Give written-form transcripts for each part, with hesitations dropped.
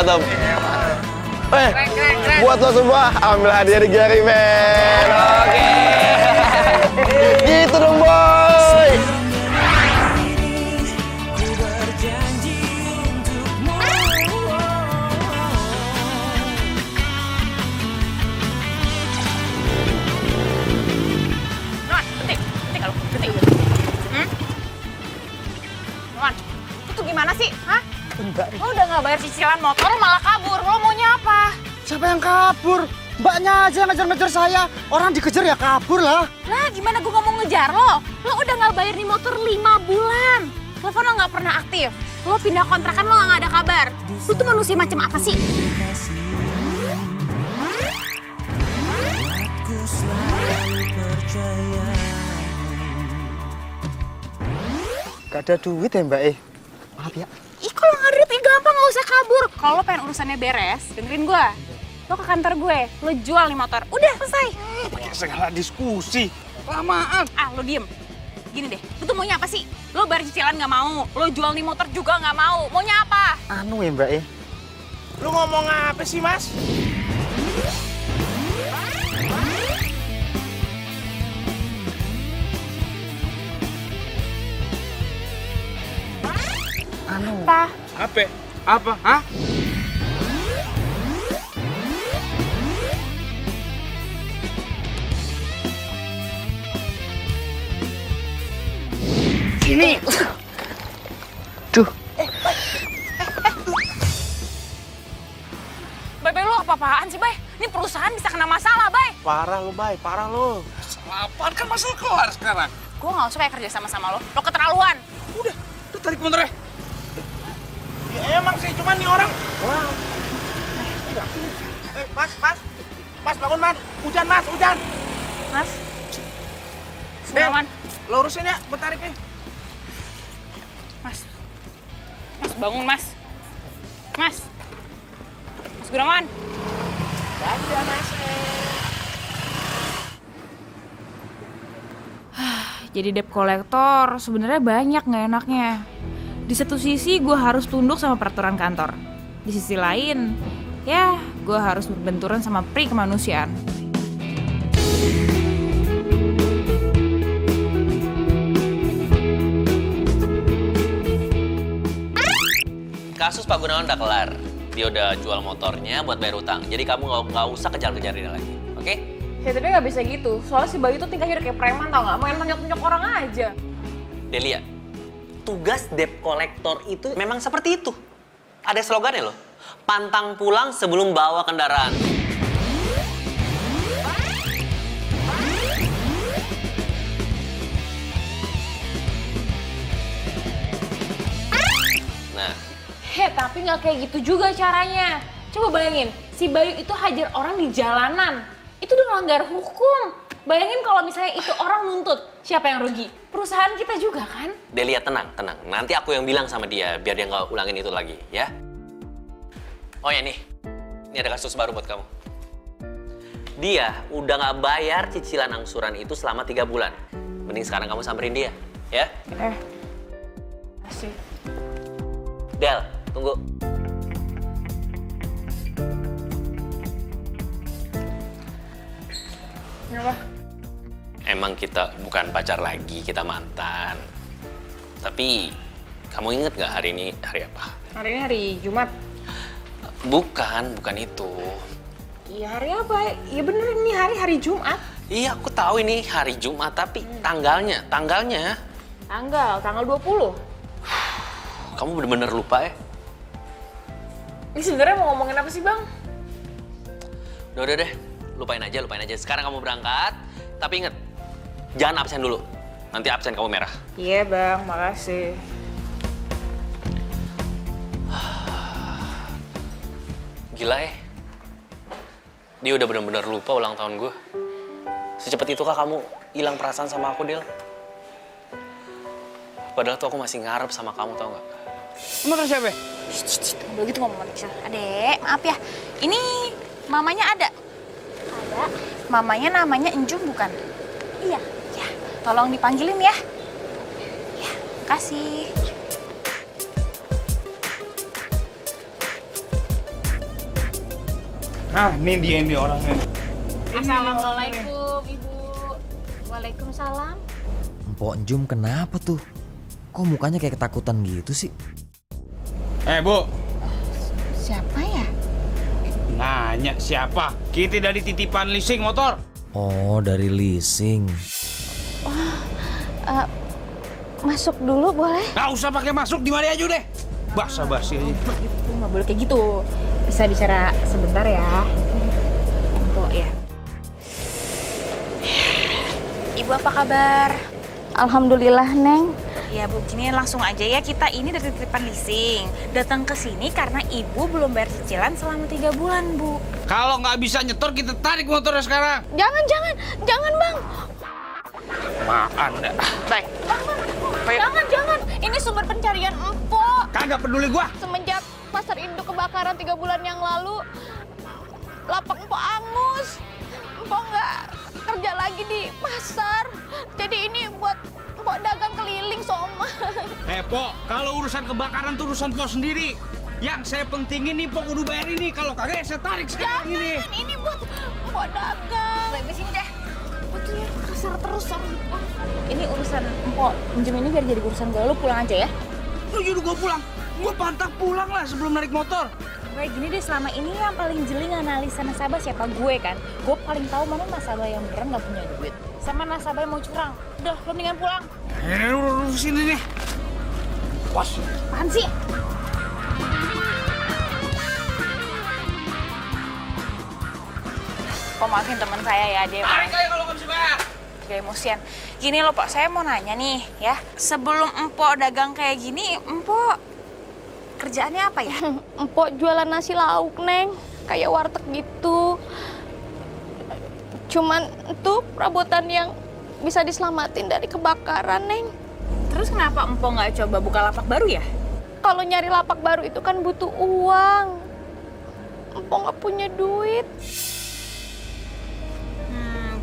mantap. Buat lo semua, ambil hadiah di Gary Man. Oke. Gitu dong, boy. Berhenti kalau berhenti. Nuan, itu gimana sih? Hah? Lo udah nggak bayar cicilan motor, lo malah kabur. Lo maunya apa? Siapa yang kabur? Mbaknya aja yang ngejar-ngejar saya. Orang dikejar ya kabur lah. Lah gimana gue ngomong ngejar lo? Lo udah nggak bayar nih motor 5 bulan. Telepon lo nggak pernah aktif. Lo pindah kontrakan lo nggak ada kabar. Lo tuh manusia macam apa sih? Gak ada duit ya Mbak Maaf ya. Ih kalau nggak ada duit gampang nggak usah kabur. Kalau lo pengen urusannya beres, dengerin gue. Lo ke kantor gue, lo jual nih motor. Udah selesai. Pakai segala diskusi. Lamaan. Ah lo diem. Gini deh, lo tuh maunya apa sih? Lo bayar cicilan nggak mau, lo jual nih motor juga nggak mau. Maunya apa? Anu ya Mbak Lu ngomong apa sih, Mas? Apa? Apa? Hah? Ini. Duh. Bay, lo apa-apaan sih, Bay? Ini perusahaan bisa kena masalah, Bay. Parah lu, Bay. Parah lu. Apaan kan masalah keluar sekarang? Gue nggak suka kerja sama lo. Lo keterlaluan. Udah tarik motornya. Ya, emang sih, cuman nih orang. Wah. Mas. Mas, bangun, Mas. Hujan, Mas, hujan. Mas. Gunawan. Lo urusin ya, gue tarik nih. Mas. Mas, bangun, Mas. Mas. Mas Gunawan. Ada, Mas. Jadi debt collector sebenarnya banyak nggak enaknya. Di satu sisi gue harus tunduk sama peraturan kantor. Di sisi lain, ya gue harus berbenturan sama pri kemanusiaan. Kasus Pak Gunawan udah kelar. Dia udah jual motornya buat bayar utang. Jadi kamu nggak usah kejar-kejar dia lagi, oke? Ya tapi nggak bisa gitu. Soalnya si Bayu tuh tingkahnya udah kayak preman tau nggak? Main tonjok-tonjok orang aja. Delia, tugas debt collector itu memang seperti itu. Ada slogannya loh. Pantang pulang sebelum bawa kendaraan. Nah, Tapi nggak kayak gitu juga caranya. Coba bayangin, si Bayu itu hajar orang di jalanan. Itu udah melanggar hukum. Bayangin kalau misalnya itu orang nuntut, siapa yang rugi? Perusahaan kita juga kan? Delia tenang. Nanti aku yang bilang sama dia biar dia nggak ulangin itu lagi, ya. Oh ya nih, ini ada kasus baru buat kamu. Dia udah nggak bayar cicilan angsuran itu selama 3 bulan. Mending sekarang kamu samperin dia, ya. Asik. Del, tunggu. Kenapa? Emang kita bukan pacar lagi, kita mantan. Tapi, kamu inget nggak hari ini hari apa? Hari ini hari Jumat. Bukan itu. Iya hari apa? Iya bener ini hari Jumat. Iya, aku tahu ini hari Jumat, tapi tanggalnya. Tanggal 20. Kamu bener-bener lupa ya? Ini sebenarnya mau ngomongin apa sih, Bang? Udah deh, lupain aja. Sekarang kamu berangkat, tapi inget, jangan absen dulu. Nanti absen kamu merah. Iya, Bang, makasih. Gila ya, dia udah bener-bener lupa ulang tahun gue. Secepat itukah kamu hilang perasaan sama aku, Del? Padahal tuh aku masih ngarep sama kamu, tau gak? Emang kan siapa? Udah gitu ngomong kecil. Adek, maaf ya. Ini mamanya ada? Ada. Mamanya namanya Enjung bukan? Iya. Ya, tolong dipanggilin ya. Ya, kasih. Ah, ini dia orangnya. Assalamualaikum Ibu. Waalaikumsalam. Mpok Jum kenapa tuh? Kok mukanya kayak ketakutan gitu sih? Bu. Siapa ya? Nanya siapa? Kita dari titipan leasing motor. Oh, dari leasing. Masuk dulu boleh? Nggak usah pakai masuk, di mana aja deh. Basa-basi aja. Itu nggak boleh kayak gitu. Bisa bicara sebentar ya. Empok ya. Ibu apa kabar? Alhamdulillah, Neng. Ya Bu, gini langsung aja ya, kita ini dari titipan leasing. Datang ke sini karena Ibu belum bayar cicilan selama 3 bulan, Bu. Kalau nggak bisa nyetor, kita tarik motornya sekarang. Jangan, Bang. Maaf dah. Baik. Jangan. Ini sumber pencarian Empok. Kagak peduli gua. Semenjak pasar induk kebakaran 3 bulan yang lalu, lapak Empok angus. Empok nggak kerja lagi di pasar. Jadi ini buat Empok dagang keliling, Soma. Po, kalau urusan kebakaran tuh urusan Po sendiri. Yang saya pentingin nih, Po kudu bayar ini. Kalau kagak, saya tarik sekarang ini. Ini buat Empok dagang. Baik, sini deh. Betul ya, kasar terus sama Empok. Ini urusan Empok. Minjem ini biar jadi urusan gue. Lu pulang aja ya. Lu nyuruh gua pulang. Gua pantang pulang lah sebelum naik motor. Kayak gini deh, selama ini yang paling jeli analisa nasabah siapa? Gue kan. Gue paling tahu mana nasabah yang beneran nggak punya duit. Sama nasabah yang mau curang. Udah, lo mendingan pulang. Lu sini nih. Pas. Apaan sih? Kok maafin teman saya ya, dia Tarik aja kalau nggak bisa bayar. gak emosian. Gini loh Pak, saya mau nanya nih ya. Sebelum Empok dagang kayak gini, Empok kerjaannya apa ya? Empok jualan nasi lauk, Neng. Kayak warteg gitu. Cuman itu perabotan yang bisa diselamatin dari kebakaran, Neng. Terus kenapa Empok nggak coba buka lapak baru ya? Kalau nyari lapak baru itu kan butuh uang. Empok nggak punya duit.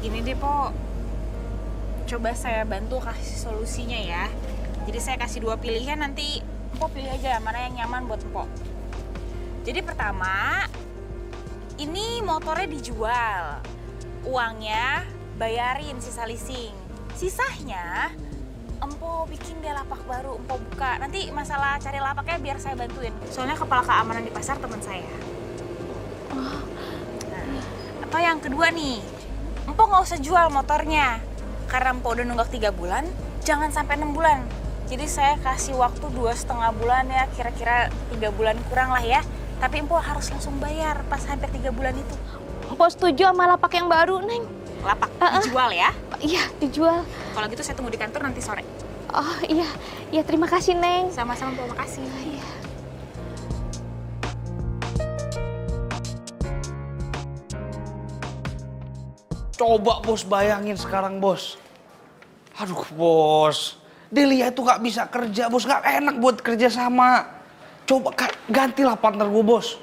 Gini deh Po, coba saya bantu kasih solusinya ya. Jadi saya kasih 2 pilihan, nanti Empok pilih aja mana yang nyaman buat Empok. Jadi pertama, ini motornya dijual. Uangnya bayarin sisa leasing. Sisanya Empok bikin deh lapak baru, Empok buka. Nanti masalah cari lapaknya biar saya bantuin. Soalnya kepala keamanan di pasar teman saya. Nah, atau yang kedua nih, Empok nggak usah jual motornya. Karena Empok udah nunggak 3 bulan, jangan sampai 6 bulan. Jadi saya kasih waktu 2,5 bulan ya, kira-kira 3 bulan kurang lah ya. Tapi Empok harus langsung bayar pas hampir 3 bulan itu. Empok setuju sama lapak yang baru, Neng. Lapak dijual ya. Iya, dijual. Kalau gitu saya tunggu di kantor nanti sore. Oh iya, iya terima kasih, Neng. Sama-sama Empok, makasih. Iya. Coba Bos bayangin sekarang Bos. Aduh Bos, Delia itu nggak bisa kerja Bos, nggak enak buat kerja sama. Coba gantilah partner gue Bos.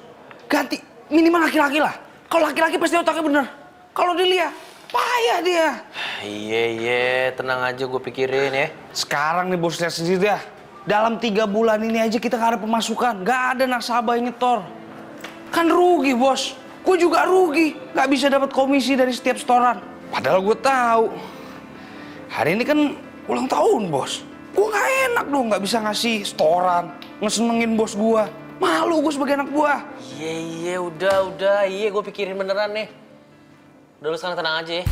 Ganti, minimal laki-laki lah. Kalau laki-laki pasti otaknya bener. Kalau Delia, payah dia. Iya, tenang aja gue pikirin ya. Sekarang nih Bos lihat sendiri dah. Dalam 3 bulan ini aja kita nggak ada pemasukan. Nggak ada nasabah yang nyetor. Kan rugi Bos. Gue juga rugi. Nggak bisa dapat komisi dari setiap setoran. Padahal gue tahu. Hari ini kan ulang tahun Bos. Gue nggak enak dong nggak bisa ngasih setoran. Ngesenengin bos gue. Malu gue sebagai anak buah. Iya, udah. Iya, gue pikirin beneran nih. Udah lu sekarang tenang aja ya.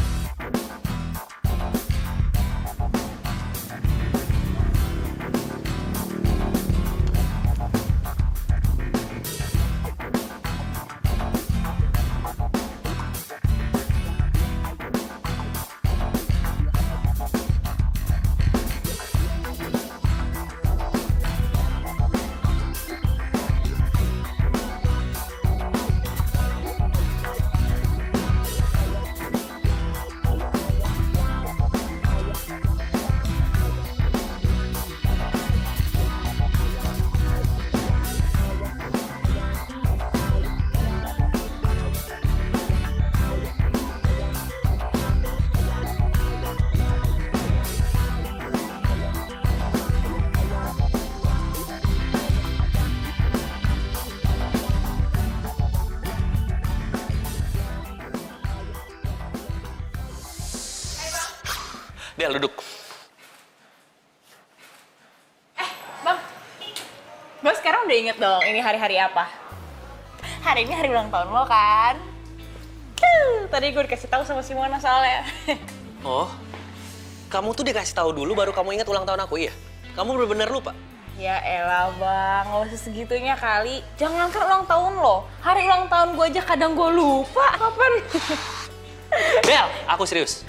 Del, duduk. Bang, gue sekarang udah inget dong ini hari-hari apa. Hari ini hari ulang tahun lo kan? Tadi gue dikasih tahu sama Simona soalnya. Oh, kamu tuh dikasih tahu dulu baru kamu ingat ulang tahun aku, iya? Kamu bener-bener lupa? Ya elah bang, gak usah segitunya kali. Jangankan ulang tahun lo, hari ulang tahun gue aja kadang gue lupa. Kapan? Del, aku serius.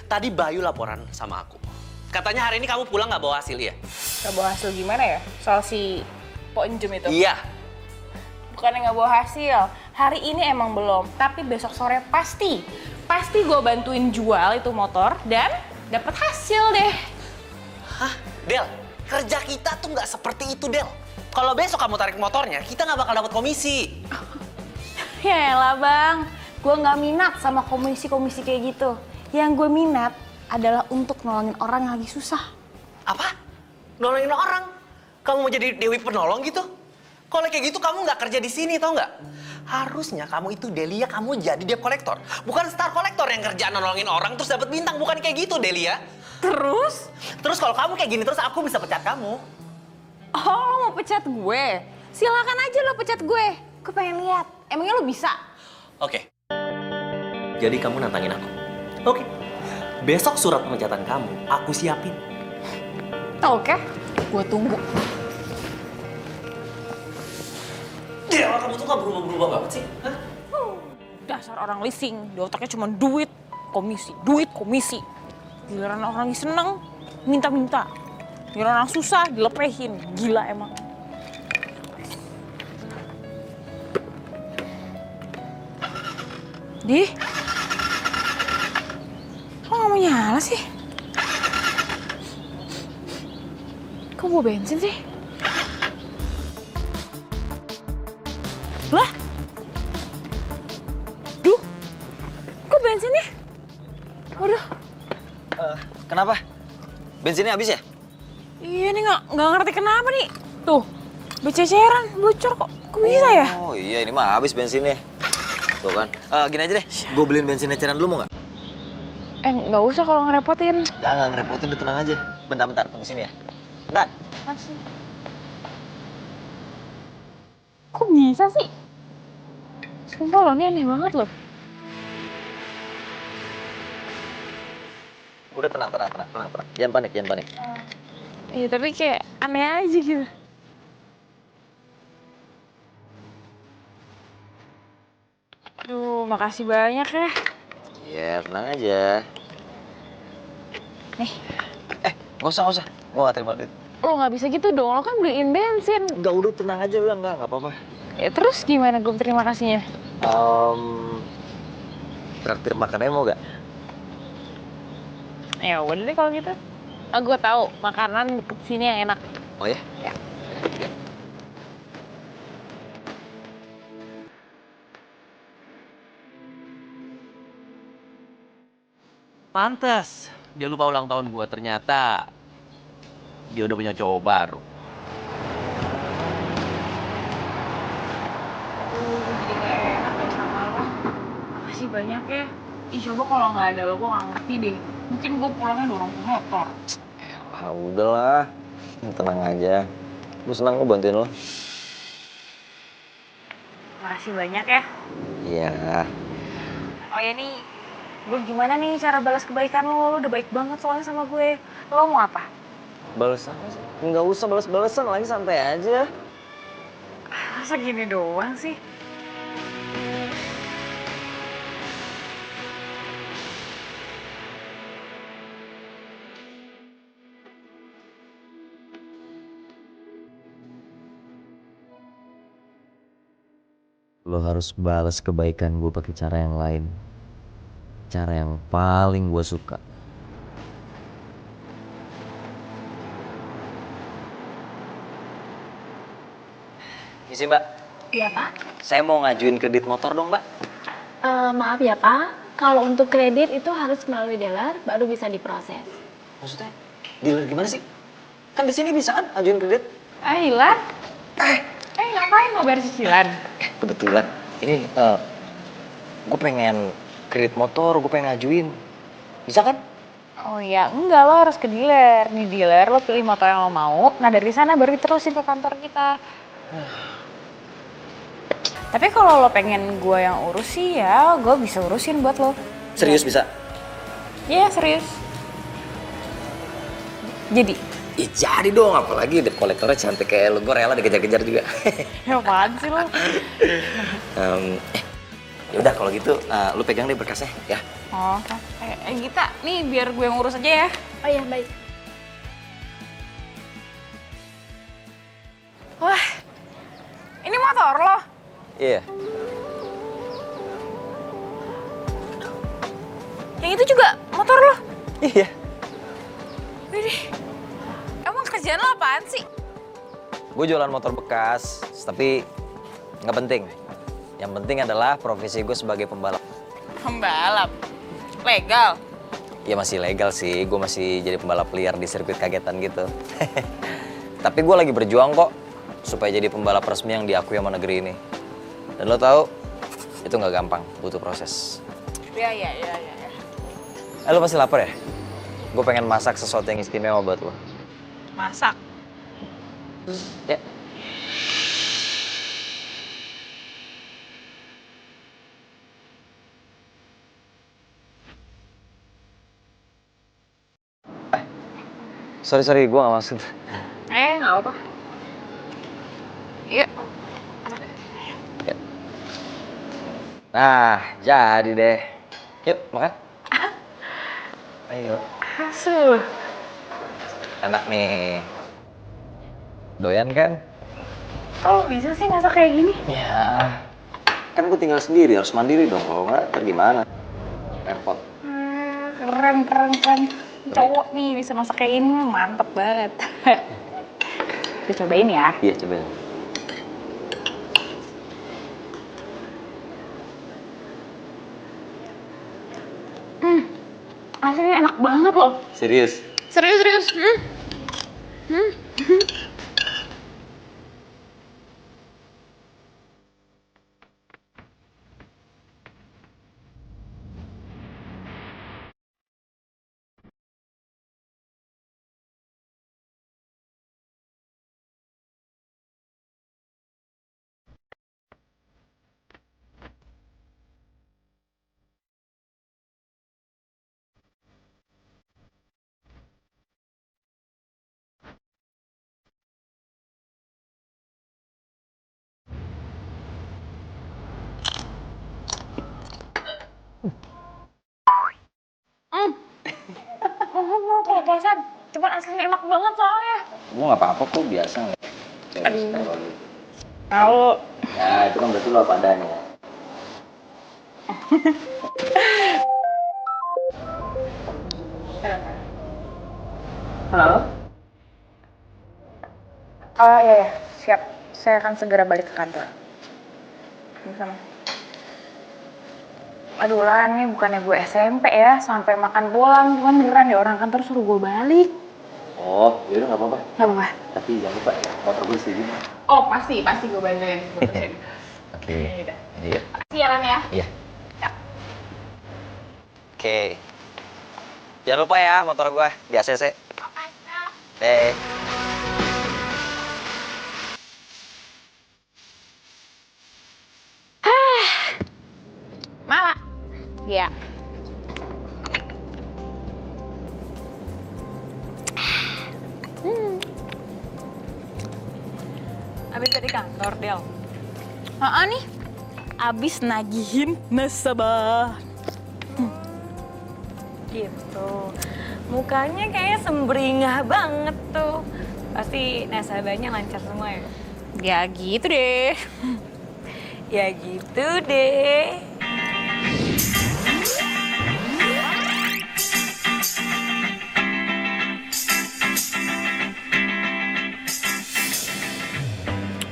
Tadi Bayu laporan sama aku. Katanya hari ini kamu pulang gak bawa hasil, ya? Gak bawa hasil gimana ya? Soal si Ponjum itu? Iya. Bukannya gak bawa hasil, hari ini emang belum. Tapi besok sore pasti gue bantuin jual itu motor dan dapat hasil deh. Hah? Del, kerja kita tuh nggak seperti itu, Del. Kalau besok kamu tarik motornya, kita nggak bakal dapat komisi. Ya elah bang, gue nggak minat sama komisi-komisi kayak gitu. Yang gue minat adalah untuk nolongin orang yang lagi susah. Apa? Nolongin orang? Kamu mau jadi Dewi Penolong gitu? Kalau kayak gitu kamu nggak kerja di sini, tau nggak? Harusnya kamu itu Delia, kamu jadi debt collector. Bukan star collector yang kerjaan nolongin orang terus dapat bintang. Bukan kayak gitu, Delia. Terus? Terus kalau kamu kayak gini terus aku bisa pecat kamu. Oh, lo mau pecat gue? Silakan aja lo pecat gue. Gue pengen lihat. Emangnya lo bisa? Oke. Jadi kamu nantangin aku? Oke. Besok surat pemecatan kamu aku siapin. Oke, gue tunggu. Dewa, kamu tuh gak berubah-berubah banget sih? Hah? Dasar orang leasing, di otaknya cuma duit, komisi. Giliran orang lagi seneng, minta-minta. Giliran orang susah, dilepehin. Gila emang. Di? Kok gak mau nyala sih? Kok bawa bensin sih? Lah? Duh, kok bensinnya? Waduh. Kenapa? Bensinnya habis ya? Iya nih nggak ngerti kenapa nih. Tuh, bececeran, bocor kok. Kok bisa ya? Oh iya, ini mah habis bensinnya. Tuh kan. Gini aja deh, gue beliin bensin eceran dulu mau nggak? Nggak usah kalau ngerepotin. Jangan ngerepotin, udah tenang aja. Bentar, tunggu sini ya. Bentar. Masih. Kok bisa sih? Sumpah lo, ini aneh banget loh. Udah tenang. Jangan panik. Iya, tapi kayak aneh aja gitu. Aduh, makasih banyak ya. Iya, tenang aja. Nih. Nggak usah. Gue nggak terima duit. Lo nggak bisa gitu dong, lo kan beliin bensin. Enggak, udah tenang aja, udah nggak apa-apa. Ya terus gimana gue terima kasihnya? Traktir makanannya mau gak? Ya udah deh kalau gitu. Gue tahu makanan deket sini yang enak. Oh ya? Ya. Pantes, dia lupa ulang tahun gua. Ternyata dia udah punya cowok baru. Jadi gak enak deh sama lo. Makasih banyak ya. Ih, coba kalau nggak ada lo, gue nggak ngerti deh. Mungkin gue pulangnya dorong motor. Udahlah, tenang aja. Gue senang gue bantuin lo. Makasih banyak ya. Iya. Oh ya nih, gue gimana nih cara balas kebaikan lo? Lo udah baik banget soalnya sama gue. Lo mau apa? Balas apa sih? Nggak usah balas-balasan lagi, santai aja. Masa gini doang sih? Lo harus balas kebaikan gue pakai cara yang lain. Cara yang paling gue suka. Isi mbak, Iya Pak. saya mau ngajuin kredit motor dong mbak. Maaf ya Pak, kalau untuk kredit itu harus melalui dealer baru bisa diproses. Maksudnya, dealer gimana sih? Kan di sini bisa kan ajuin kredit? Hilan? Ngapain mau bayar cicilan? Kebetulan, ini gue pengen kredit motor, gue pengen ngajuin. Bisa kan? Oh ya, enggak, lo harus ke dealer. Nih dealer, lo pilih motor yang lo mau. Nah dari sana baru diterusin ke kantor kita. Tapi kalau lo pengen gue yang urus sih ya, gue bisa urusin buat lo. Serius bisa? Iya, serius. Jadi? Ih, jadi dong, apalagi debt kolektornya cantik kayak lu, gue rela dikejar-kejar juga. Ya apaan sih lo? Ya udah kalau gitu, lu pegang deh berkasnya ya. Oh, Gita, nih biar gue yang urus aja ya. Oh iya, baik. Wah, ini motor lo? Iya. Yang itu juga motor lo? Iya. Widih, emang kerjaan lo apaan sih? Gue jualan motor bekas, tapi nggak penting. Yang penting adalah profesi gue sebagai pembalap. Pembalap? Legal? Ya masih legal sih, gue masih jadi pembalap liar di sirkuit kagetan gitu. Tapi gue lagi berjuang kok, supaya jadi pembalap resmi yang diakui sama negeri ini. Dan lo tahu, itu nggak gampang, butuh proses. Ya. Lo pasti lapar ya? Gue pengen masak sesuatu yang istimewa buat lo. Masak? Ya. Sorry, gue gak maksud. Gak apa. Yuk. Nah, jadi deh. Yuk, makan. Ayo. Asuh. Enak nih. Doyan kan? Kok bisa sih masak kayak gini? Ya. Kan gue tinggal sendiri, harus mandiri dong. Kalau nggak, ntar gimana? Repot. Keren. Cowok nih bisa masak kayak gini, mantep banget. Kita cobain ya. Iya, cobain. Rasanya enak banget loh. Serius? Serius. Kalau bosan, cuman aslinya enak banget soalnya. Gue nggak apa-apa kok, biasa nggak. Tahu. Ya, itu kan berarti lo apa adanya. Halo? Oh iya, siap. Saya akan segera balik ke kantor. Sama. Aduh lah, ini bukannya gue SMP ya, sampai makan pulang. Cuman beneran deh orang kantor suruh gue balik. Oh, yaudah nggak apa-apa. Nggak apa-apa. Tapi jangan lupa ya, motor gue sih gini. Oh pasti gue bantuin. Oke. Iya. Siaran ya? Iya. Oke. Jangan lupa ya motor gue di ACC. Deh. Mala. Iya. Abis dari kantor, Del. Nih. Abis nagihin nasabah. Gitu. Mukanya kayaknya sembringah banget tuh. Pasti nasabahnya lancar semua ya? Ya gitu deh. Ya gitu deh.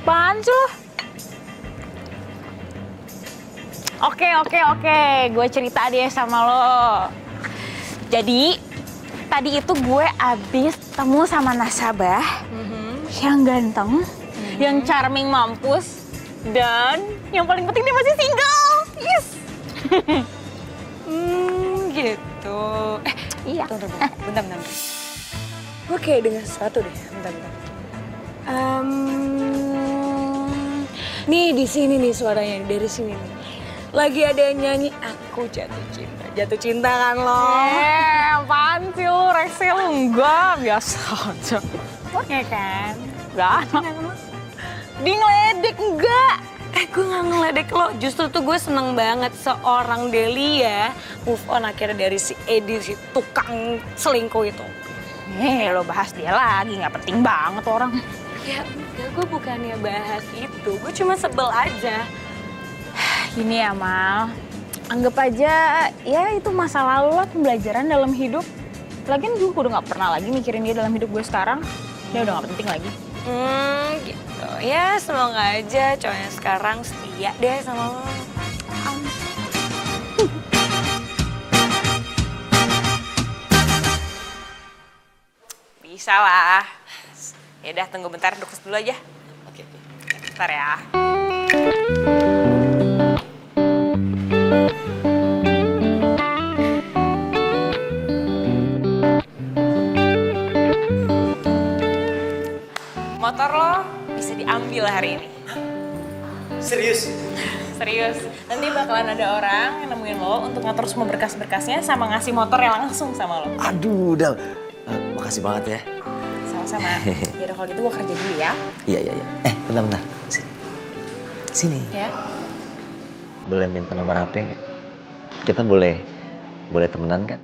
Apaan sih lo? Oke. Gue cerita deh sama lo. Jadi, tadi itu gue abis temu sama nasabah yang ganteng, yang charming mampus, dan yang paling penting dia masih single. Yes! Gitu. Iya. Bentar. Gue kayak dengar sesuatu deh, bentar. Nih di sini nih suaranya, dari sini nih. Lagi ada yang nyanyi, aku jatuh cinta. Jatuh cinta kan lo? Apaan sih lu, rese lu? Enggak, biasa aja. Oke kan? Enggak. Dia ngeledek, enggak. Gue gak ngeledek lo, justru tuh gue seneng banget seorang Delia move on akhirnya dari si Edi, si tukang selingkuh itu. Lo bahas dia lagi, nggak penting banget orang. Ya enggak, gue bukannya bahas itu, gue cuma sebel aja. Gini ya Mal, anggap aja ya itu masa lalu lah, pembelajaran dalam hidup. Lagian gue udah nggak pernah lagi mikirin dia dalam hidup gue sekarang. Dia udah nggak penting lagi. Gitu. Ya semoga aja cowoknya sekarang setia deh sama lo. Bisa lah. Ya udah tunggu bentar, duduk dulu aja. Oke. Bentar ya. Motor lo bisa diambil hari ini. Serius? Serius. Nanti bakalan ada orang yang nemuin lo untuk ngatur semua berkas-berkasnya sama ngasih motornya langsung sama lo. Aduh, Dal. Makasih banget ya. Sama-sama. Yaudah kalau gitu gue kerja dulu ya. Iya. Bentar. Sini. Ya. Boleh minta nomor HP nggak? Kita boleh temenan kan?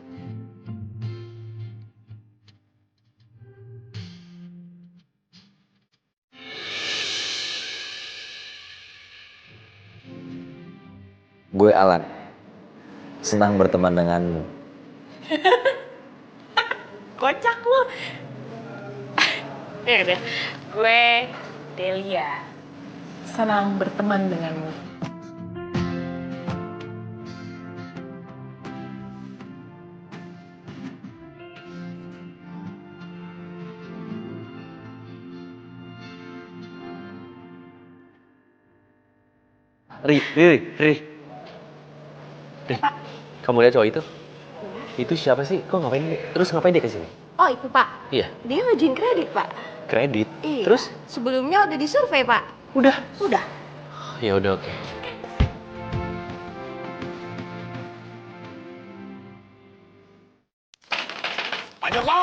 Gue Alan. Senang berteman denganmu. Kocak lo. Ya udah. Gue Delia. Senang berteman denganmu. Ri. Kamu lihat cowok itu? Itu siapa sih? Ngapain dia kesini? Oh itu Pak, Iya, dia ngajuin kredit Pak. kredit. Iya. Terus? Sebelumnya udah disurvei Pak. Udah. Udah. Ya udah oke. Pak Joko!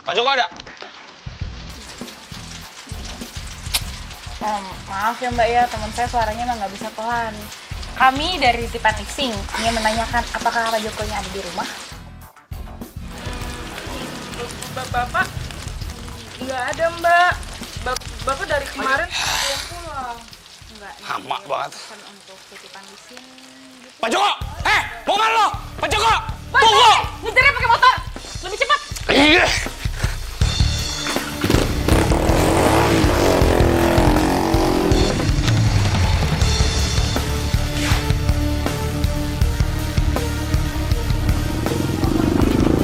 Pak Joko ada? Maaf ya Mbak ya, teman saya suaranya emang nggak bisa pelan. Kami dari Tipan Leasing ingin menanyakan apakah Pak Jokonya ada di rumah? Bapak? Nggak ada Mbak. Bapak dari kemarin belum pulang. Enggak. Lama banget. Bukan untuk titipan leasing gitu. Pak Joko! Mau kemana lo? Pak Joko! Tunggu! Ngejarnya pakai motor. Lebih cepat. Iya.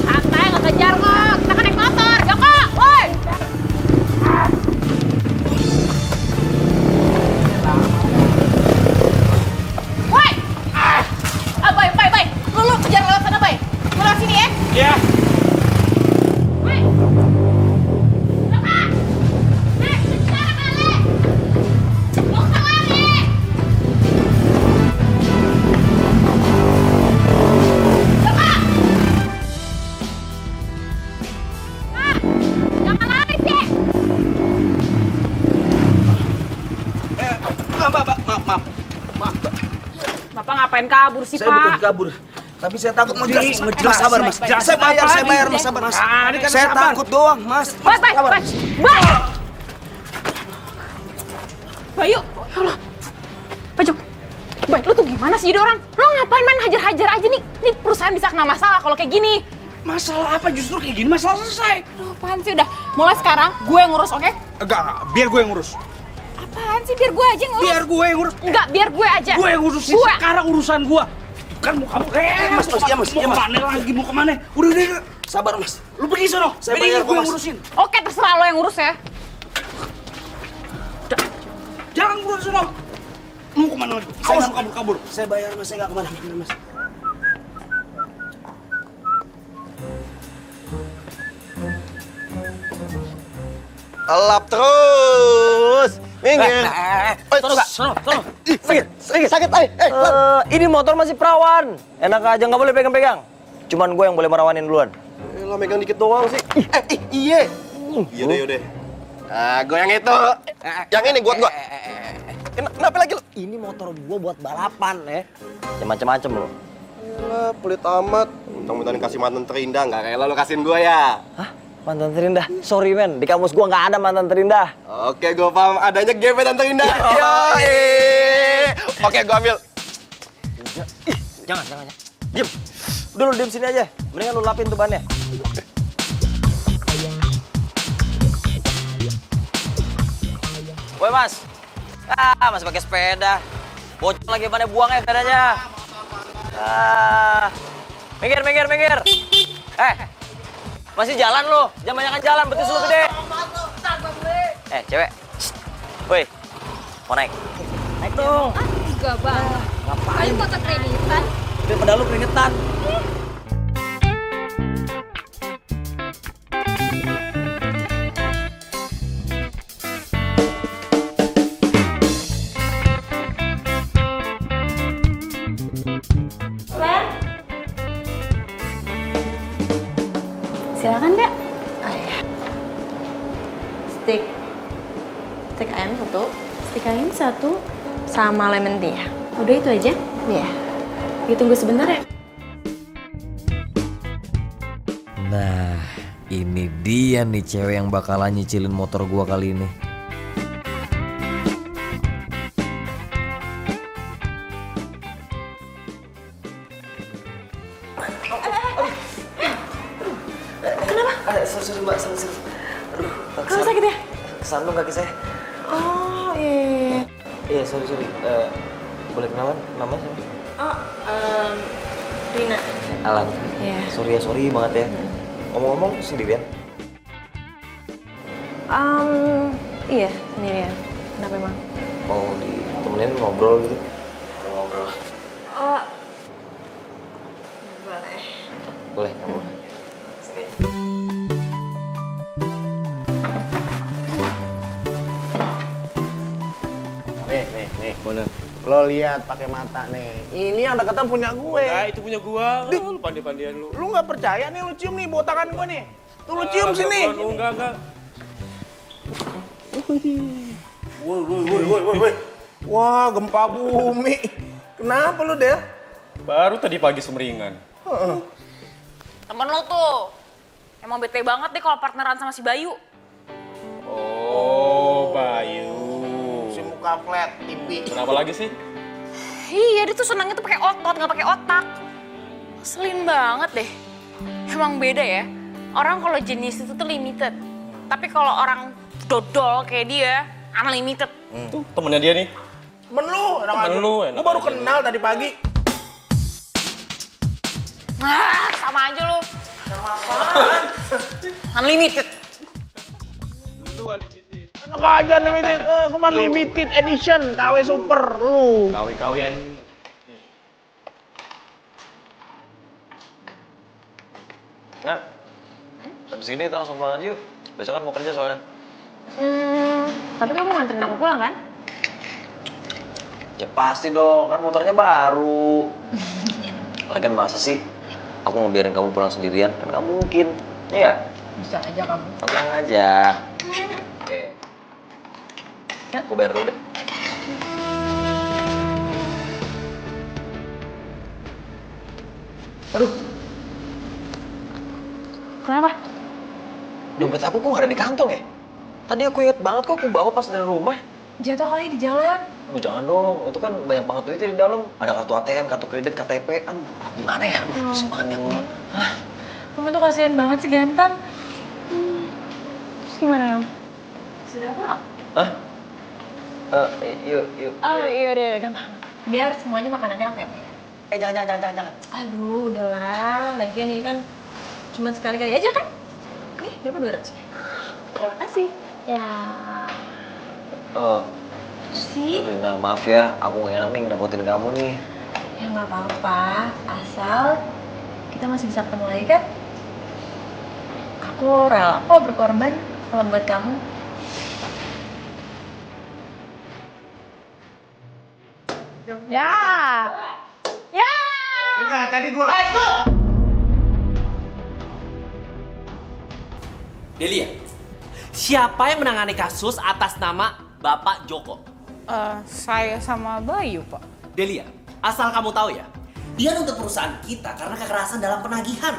Santai, nggak kejar kok. Kita kan naik motor. Joko, woi. Woi. Bay. Lu kejar lewat sana, Bay. Lu lewat sini ya. Iya. Woi. Joko. Kejar kali. Lu kemana? Jangan lari sih. Maaf. Bapak ngapain kabur sih, Saya bukan Pak? kabur. Tapi saya takut mau jelas. Mas, sabar Mas. Saya bayar Mas, sabar Mas. Ini kan Saya sabar. takut doang Mas. Bay. Bayu, ya Allah. Pajok. Bay, lu tuh gimana sih jadi orang? Lu ngapain main hajar-hajar aja nih? Nih perusahaan bisa kena masalah kalau kayak gini. Masalah apa justru kayak gini? Masalah selesai. Aduh, apaan sih? Udah, mulai sekarang gue yang ngurus, oke? Enggak. Biar gue yang ngurus. Apaan sih? Biar gue aja yang ngurus. Biar gue yang ngurus. Enggak, biar gue aja. Gue yang ngurusin. Gue. Sekarang urusan gue. Kan mau kamu. Mas, iya, Mas. Mau kemana lagi? Mau kemana? Udah. Sabar Mas. Lu pergi sono. Saya Biar bayar gue kok, yang Mas. ngurusin. Oke, terserah lo yang ngurus ya. Jangan ngurus sono. Mau kemana lagi? Awas kabur. Saya bayar Mas, saya nggak kemana-mana Mas. Elap terus. Minggir. Sakit. Ini motor masih perawan. Enak aja, nggak boleh pegang-pegang. Cuman gue yang boleh merawanin duluan. Lo megang dikit doang sih. Iya. Yaudah. Ah, gue yang itu. Yang ini buat gue. Kenapa lagi lo? Ini motor gue buat balapan ya. Ya macem-macem lo. Yalah, pelit amat. Mentang-mentang kasih mantan terindah, nggak rela lo kasihin gue ya. Hah? Mantan terindah? Sorry men, di kamus gue nggak ada mantan terindah. Oke, gue paham. Adanya gebetan terindah. Yoi. Oke, gue ambil. Jangan. Diam. Udah lu diam sini aja. Mendingan lu lapin tuh bannya. Woi mas. Masih pakai sepeda. Bocor lagi bannya, buang ya sepedanya. Minggir. Masih jalan lu. Jangan banyakan jalan, betis lu gede. Cewek. Woi. Mau naik? Naik dong. Enggak bang. Ngapain? Foto kreditan. Daripada lu keringetan. Silakan, Kak. Steak ayam satu. Steak ayam satu. Sama lemon tea ya. Udah itu aja? Iya. Ditunggu sebentar ya. Nah, ini dia nih cewek yang bakalan nyicilin motor gua kali ini. Sorry mbak, sorry. Aduh, Kamu sakit ya? kesandung kaki saya. Oh, iya. Iya, sorry. Boleh kenalan? Namanya siapa? Oh, Rina. Alan. Iya. Sorry banget ya. Ngomong-ngomong sendirian? Iya, sendirian. Kenapa emang? Mau ditemenin ngobrol gitu? Ngobrol. Oh, Boleh, kamu. Nih. Lo lihat pakai mata nih. Ini yang deketan punya gue. Nah, itu punya gua. Lu pandai-pandian lu. Lu nggak percaya nih, lu cium nih botakan gue nih. Tuh lu cium sini. Enggak. Woi. Wah, gempa bumi. Kenapa lu, Del? Baru tadi pagi semeringan. Temen lo tuh, emang bete banget deh kalau partneran sama si Bayu. Oh, Bayu. Si muka flat, tipi. Kenapa lagi sih? Iya, dia tuh senangnya tuh pakai otot, nggak pakai otak. Ngeselin banget deh. Emang beda ya. Orang kalau jenis itu tuh limited. Tapi kalau orang dodol kayak dia, unlimited. Tuh, temennya dia nih. Temen lu, enak Lu baru aja. kenal tadi pagi. Nah, sama aja lu. Unlimited. Enak aja limited, cuma limited edition, KW super lu. Kawi-kawian. Nah, habis ini kita langsung pulang aja yuk. Besok kan mau kerja soalnya. Tapi kamu nganterin aku pulang kan? Ya pasti dong, kan motornya baru. Lagian masa sih aku mau biarin kamu pulang sendirian? Kan nggak mungkin. Iya? Bisa aja kamu. Tenang aja. Oke. Aku bayar dulu deh. Aduh, Kenapa? dompet aku kok nggak ada di kantong ya? Tadi aku inget banget kok aku bawa pas dari rumah. Jatuh kali di jalan. Oh, jangan dong, itu kan banyak banget duitnya di dalam. Ada kartu ATM, kartu kredit, KTP, kan gimana ya? Aduh, banyak. Hah? Kamu tuh kasihan banget sih, Ganteng. Terus gimana, Om? Sudah apa? Hah? Yuk. Oh, iya udah, gampang. Biar semuanya makanannya apa ya? Jangan. Aduh, udahlah. Lagian ini kan cuma sekali-kali aja kan? Nih, berapa 200? Terima kasih. Ya. Sih. Rina, maaf ya, aku gak enak nih ngerepotin kamu nih. Ya nggak apa-apa, asal kita masih bisa ketemu lagi kan? Aku rela kok berkorban kalau buat kamu. Ya. Ya. Enggak, tadi gua. Delia, siapa yang menangani kasus atas nama Bapak Joko? Saya sama Bayu, Pak. Delia, asal kamu tahu ya, dia nuntut perusahaan kita karena kekerasan dalam penagihan.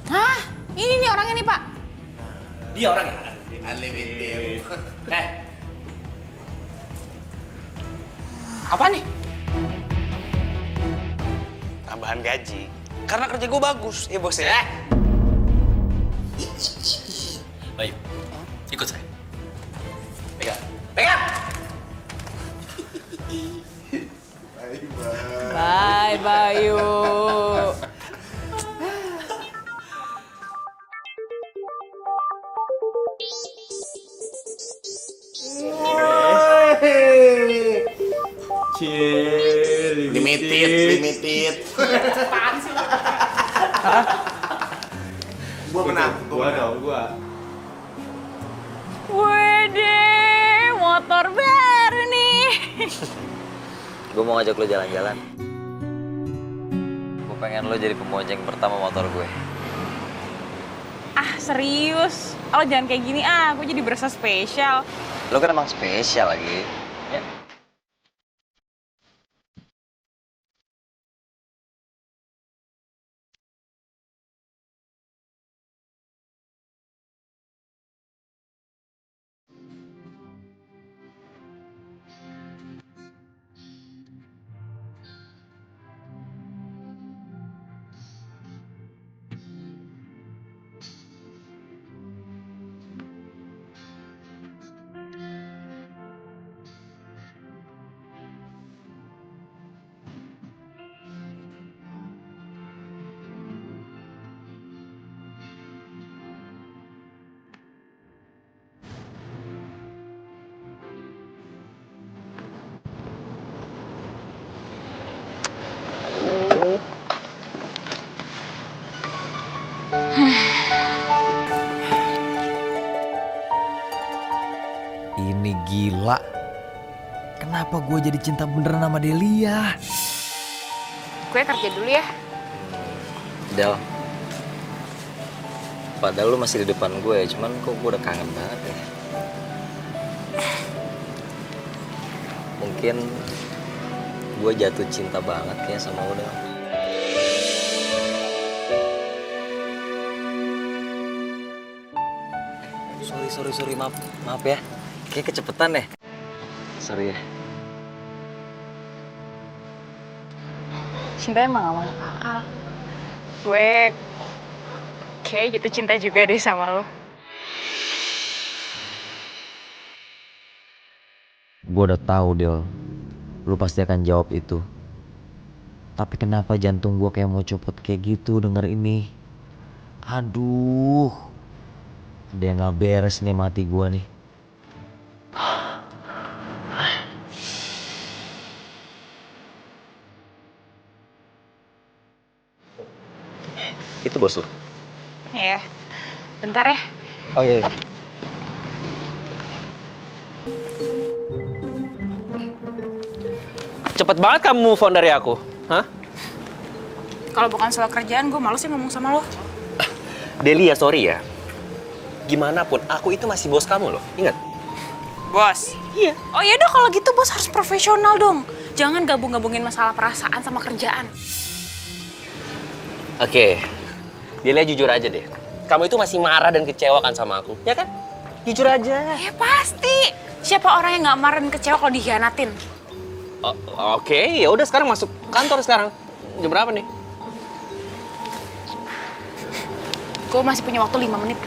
Hah? Ini nih orangnya nih, Pak. Dia orangnya. Unlimited. Apa nih? Tambahan gaji. Karena kerja gue bagus, ya bos ya. Bayu, ikut saya. Pegang. Pegang! Bye, Bayu. Limited. Apaan sih lo? Gua menang. Wede, motor baru nih. Gue mau ngajak lo jalan-jalan. Gue pengen lo jadi pembonceng pertama motor gue. Ah, serius? Lo jangan kayak gini, gue jadi berasa spesial. Lo kan emang spesial lagi. Ya. Ini gila. Kenapa gue jadi cinta beneran sama Delia? Gue kerja dulu ya. Del. Padahal lu masih di depan gue, cuman kok gue udah kangen banget ya. Mungkin gue jatuh cinta banget ya sama lu, Del. Sorry, maaf ya. Kayak kecepetan deh. Sorry ya. Cinta emang gak masuk akal. Gue kayak gitu cinta juga deh sama lo. Gue udah tahu, Del. Lu pasti akan jawab itu. Tapi kenapa jantung gue kayak mau copot kayak gitu denger ini? Aduh. Dia nggak beres nih mati gue nih. Itu bos lu? Iya. Bentar ya. Oh iya. Cepet banget kamu move on dari aku. Hah? Kalau bukan soal kerjaan, gue males sih ngomong sama lo. Delia, sorry ya. Gimana pun, aku itu masih bos kamu loh. Ingat? Bos? Iya. Oh iya dong, kalau gitu bos harus profesional dong. Jangan gabung-gabungin masalah perasaan sama kerjaan. Oke. Delia jujur aja deh. Kamu itu masih marah dan kecewa kan sama aku, ya kan? Jujur aja. Ya pasti. Siapa orang yang nggak marah dan kecewa kalau dikhianatin? Oke, ya udah sekarang masuk kantor sekarang. Jam berapa nih? Gue masih punya waktu 5 menit.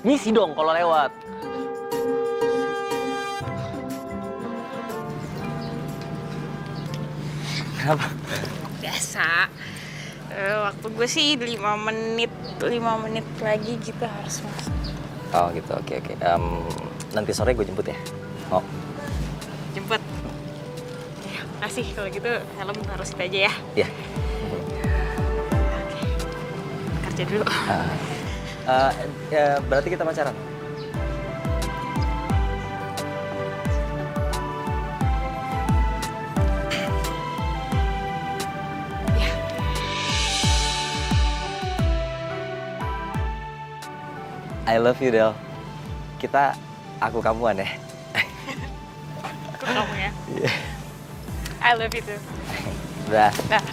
Ngisi dong kalau lewat. Kenapa? Biasa. Waktu gue sih 5 menit. 5 menit lagi kita harus masuk. Oh gitu, oke. Nanti sore gue jemput ya? Oh. Jemput. Ya, makasih. Kalau gitu helm harus kita aja ya. Iya. Kerja dulu. Berarti kita pacaran? I love you, Del. Kita aku kamuan ya. Aku kamu ya. I love you too. Udah. Dah.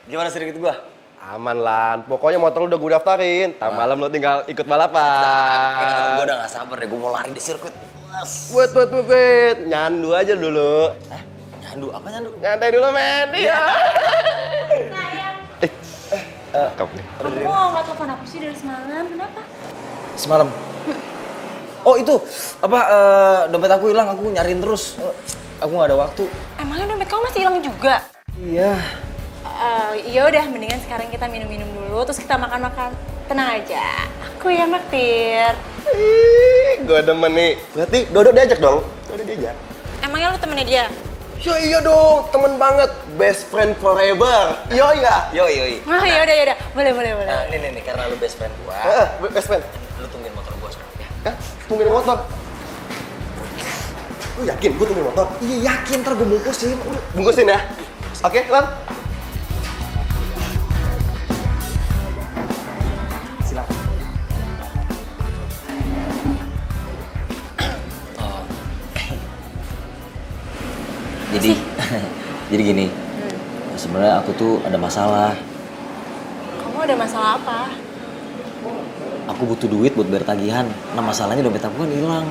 Gimana sirkuit gua? Aman Lan, pokoknya motor lu udah gue daftarin. Ntar malam lu tinggal ikut balapan. Gua udah gak sabar deh, gua mau lari di sirkuit. Wait. Nyandu aja dulu. Nyandu? Apa nyandu? Nyantai dulu, men. Iya. Kamu nggak telepon aku sih dari semalam, kenapa? Semalam? Oh itu, apa dompet aku hilang, aku nyariin terus. Aku gak ada waktu. Emangnya dompet kamu masih hilang juga? Iya. Iya udah, mendingan sekarang kita minum-minum dulu, terus kita makan-makan. Tenang aja, aku yang naktir. Gue demen nih. Berarti Dodo diajak dong? Dodo diajak. Emangnya lu temennya dia? Ya iya dong, temen banget. Best friend forever. Yoi nggak? Yoi. Oh yaudah, boleh. Nah, ini karena lu best friend gua. Best friend. Lu tungguin motor gua sekarang ya. Hah? Tungguin motor? Lu yakin gue tungguin motor? Iya yakin, ntar gua bungkusin. Udah. Bungkusin ya? Oke, Lan? Silakan. Jadi gini, sebenarnya aku tuh ada masalah. Kamu ada masalah apa? Aku butuh duit buat bayar tagihan. Nah masalahnya dompet aku kan hilang.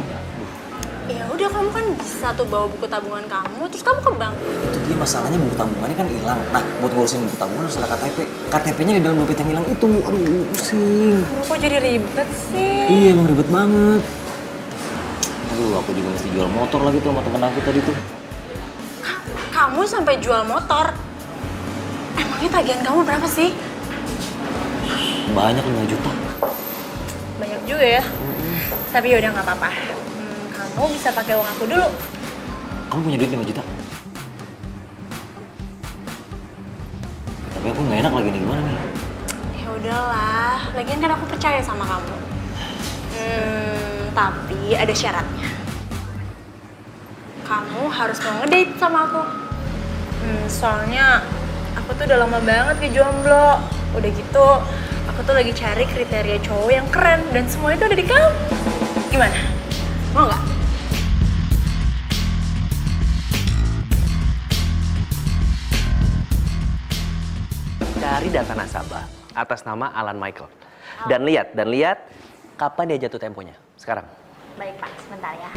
Ya udah, kamu kan bisa tuh bawa buku tabungan kamu, terus kamu ke bank. Itu dia masalahnya, buku tabungannya kan hilang. Nah buat ngurusin buku tabungan harus ada KTP. KTP-nya di dalam dompet yang hilang itu. Aduh pusing. Kok jadi ribet sih? Iya emang ribet banget. Aduh aku juga mesti jual motor lagi tuh sama temen aku tadi tuh. Kamu sampai jual motor? Emangnya tagihan kamu berapa sih? Banyak 5 juta. Banyak juga ya. Tapi yaudah nggak apa-apa. Kamu bisa pakai uang aku dulu. Kamu punya duit 5 juta? Tapi aku nggak enak lagi nih, gimana nih? Ya udahlah, lagian kan aku percaya sama kamu. Tapi ada syaratnya. Kamu harus mau ngedate sama aku. Soalnya aku tuh udah lama banget ke jomblo. Udah gitu, aku tuh lagi cari kriteria cowok yang keren dan semua itu ada di kamu. Gimana? Mau nggak? Cari data nasabah atas nama Alan Michael. Dan lihat kapan dia jatuh temponya. Sekarang. Baik Pak, sebentar ya.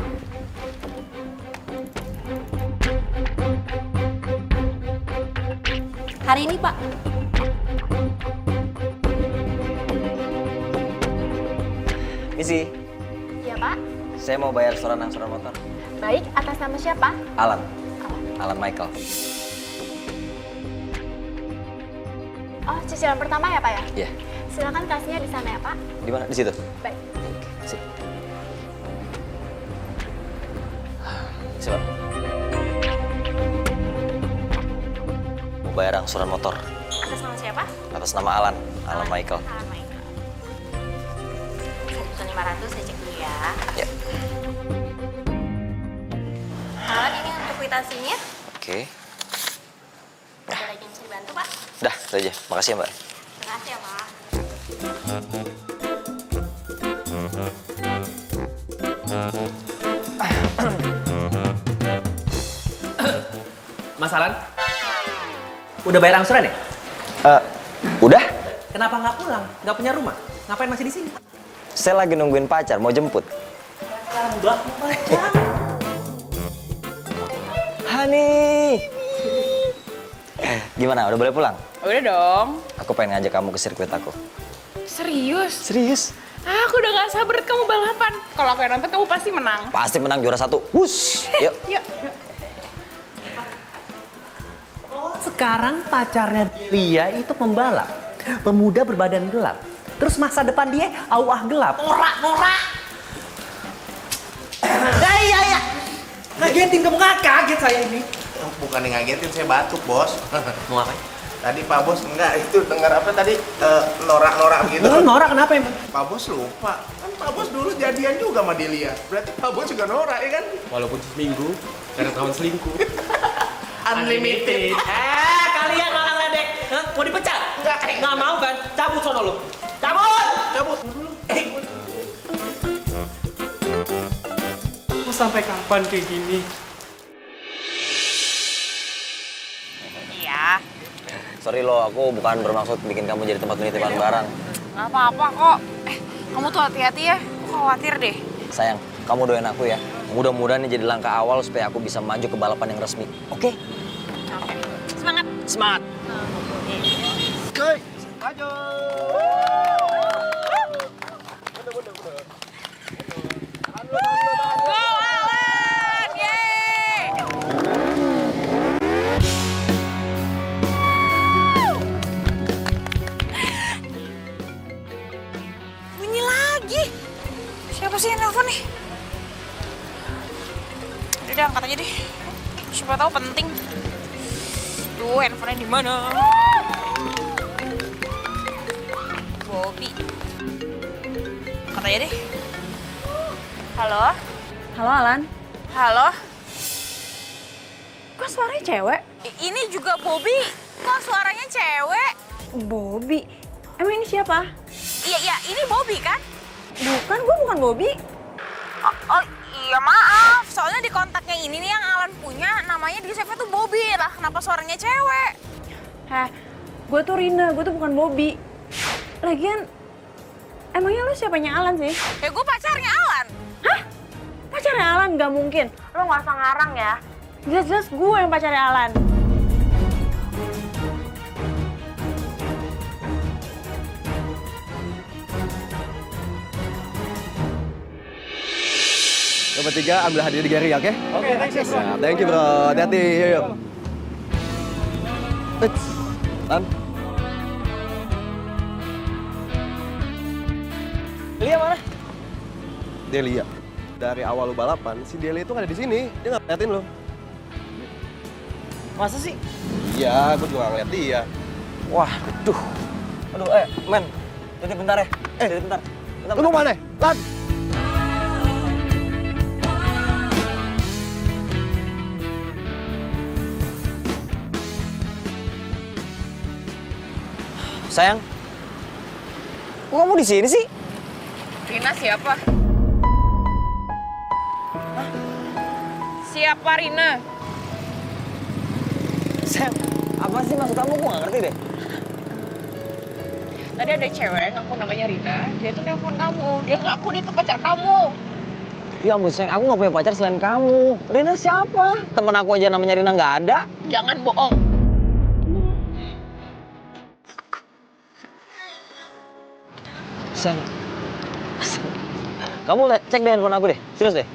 Hari ini Pak. Misi, Iya Pak. saya mau bayar setoran angsuran motor. Baik, atas nama siapa? Alan Michael. Oh, cicilan pertama ya Pak ya? Iya. Silakan kasnya di sana ya Pak. Di mana? Di situ. Baik. Sip. Siap. Mau bayar angsuran motor Atas nama siapa? atas nama Alan Michael. Alan Michael. 1.500 saya cek dulu ya. Ya. Alan, ini untuk kwitansinya. Oke. Ada lagi yang bisa dibantu Pak? Dah, itu aja. Makasih ya, Mbak. Terima kasih ya Pak. Mas Alan, udah bayar angsuran ya? Udah? Kenapa nggak pulang? Nggak punya rumah? Ngapain masih di sini? Saya lagi nungguin pacar, mau jemput. Hani. Gimana? Udah boleh pulang? Udah dong. Aku pengen ngajak kamu ke sirkuit aku. Serius? Serius? Aku udah gak sabar kamu balapan. Kalau aku yang nonton, kamu pasti menang. Pasti menang juara 1. Wush. Yuk. Yuk. Sekarang pacarnya Lia itu pembalap. Pemuda berbadan gelap. Terus masa depan dia awah gelap. Norak. Iya. Ngagetin kamu, nggak kaget saya ini. Bukan yang ngagetin, saya batuk, Bos. Mau ngapain? Tadi Pak Bos enggak itu dengar apa tadi norak-norak gitu. Norak kenapa emang? Pak Bos lupa. Kan Pak Bos dulu jadian juga sama Delia. Berarti Pak Bos juga norak ya kan? Walaupun seminggu, karena tahun selingkuh. Unlimited. Kalian malah ledek. Mau dipecat? Nggak mau kan? Cabut sono lu. Cabut. Mau sampai kapan kayak gini? Iya. Sorry lo, aku bukan bermaksud bikin kamu jadi tempat penitipan barang. Nggak apa-apa kok. Kamu tuh hati-hati ya. Aku khawatir deh. Sayang, kamu doain aku ya. Mudah-mudahan ini jadi langkah awal supaya aku bisa maju ke balapan yang resmi. Oke? Oke. Semangat. Semangat. Oke, maju. Bunyi lagi. Siapa sih yang nelfon nih? Udah angkat aja deh. Siapa tahu penting. Duh, handphonenya di mana? Bobby. Angkat aja deh. Halo? Halo Alan. Halo? Kok suaranya cewek? Ini juga Bobby. Kok suaranya cewek? Bobby. Emang ini siapa? Iya, ini Bobby kan? Bukan, gue bukan Bobby. Oh, iya maaf. Soalnya di kontaknya ini nih yang Alan punya, namanya di save tuh Bobby. Lah, kenapa suaranya cewek? Gue tuh Rina, gue tuh bukan Bobby. Lagian, emangnya lo siapanya Alan sih? Ya gue pacarnya Alan. Hah? Pacarnya Alan? Gak mungkin. Lo gak usah ngarang ya. Jelas-jelas gue yang pacarnya Alan. Yang bertiga ambil hadiah di Gary, oke? Oke, thanks ya, bro. Thank you, bro. Hati-hati, yuk. Lan. Delia mana? Delia. Dari awal lu balapan, si Delia itu nggak ada di sini. Dia nggak ngeliatin lu. Masa sih? Iya, gue juga ngeliat dia. Wah, aduh. Aduh, men. Titip bentar ya. Titip bentar. Lu mau mana? Lan. Sayang. Kok kamu di sini sih? Rina siapa? Siapa Rina? Sayang, apa sih maksud kamu? Gue nggak ngerti deh. Tadi ada cewek ngaku namanya Rina, dia tuh nelpon kamu. Dia ngaku dia tuh pacar kamu. Ya ampun sayang, aku nggak punya pacar selain kamu. Rina siapa? Temen aku aja namanya Rina nggak ada. Jangan bohong. Sayang, kamu cek deh handphone aku deh, serius deh.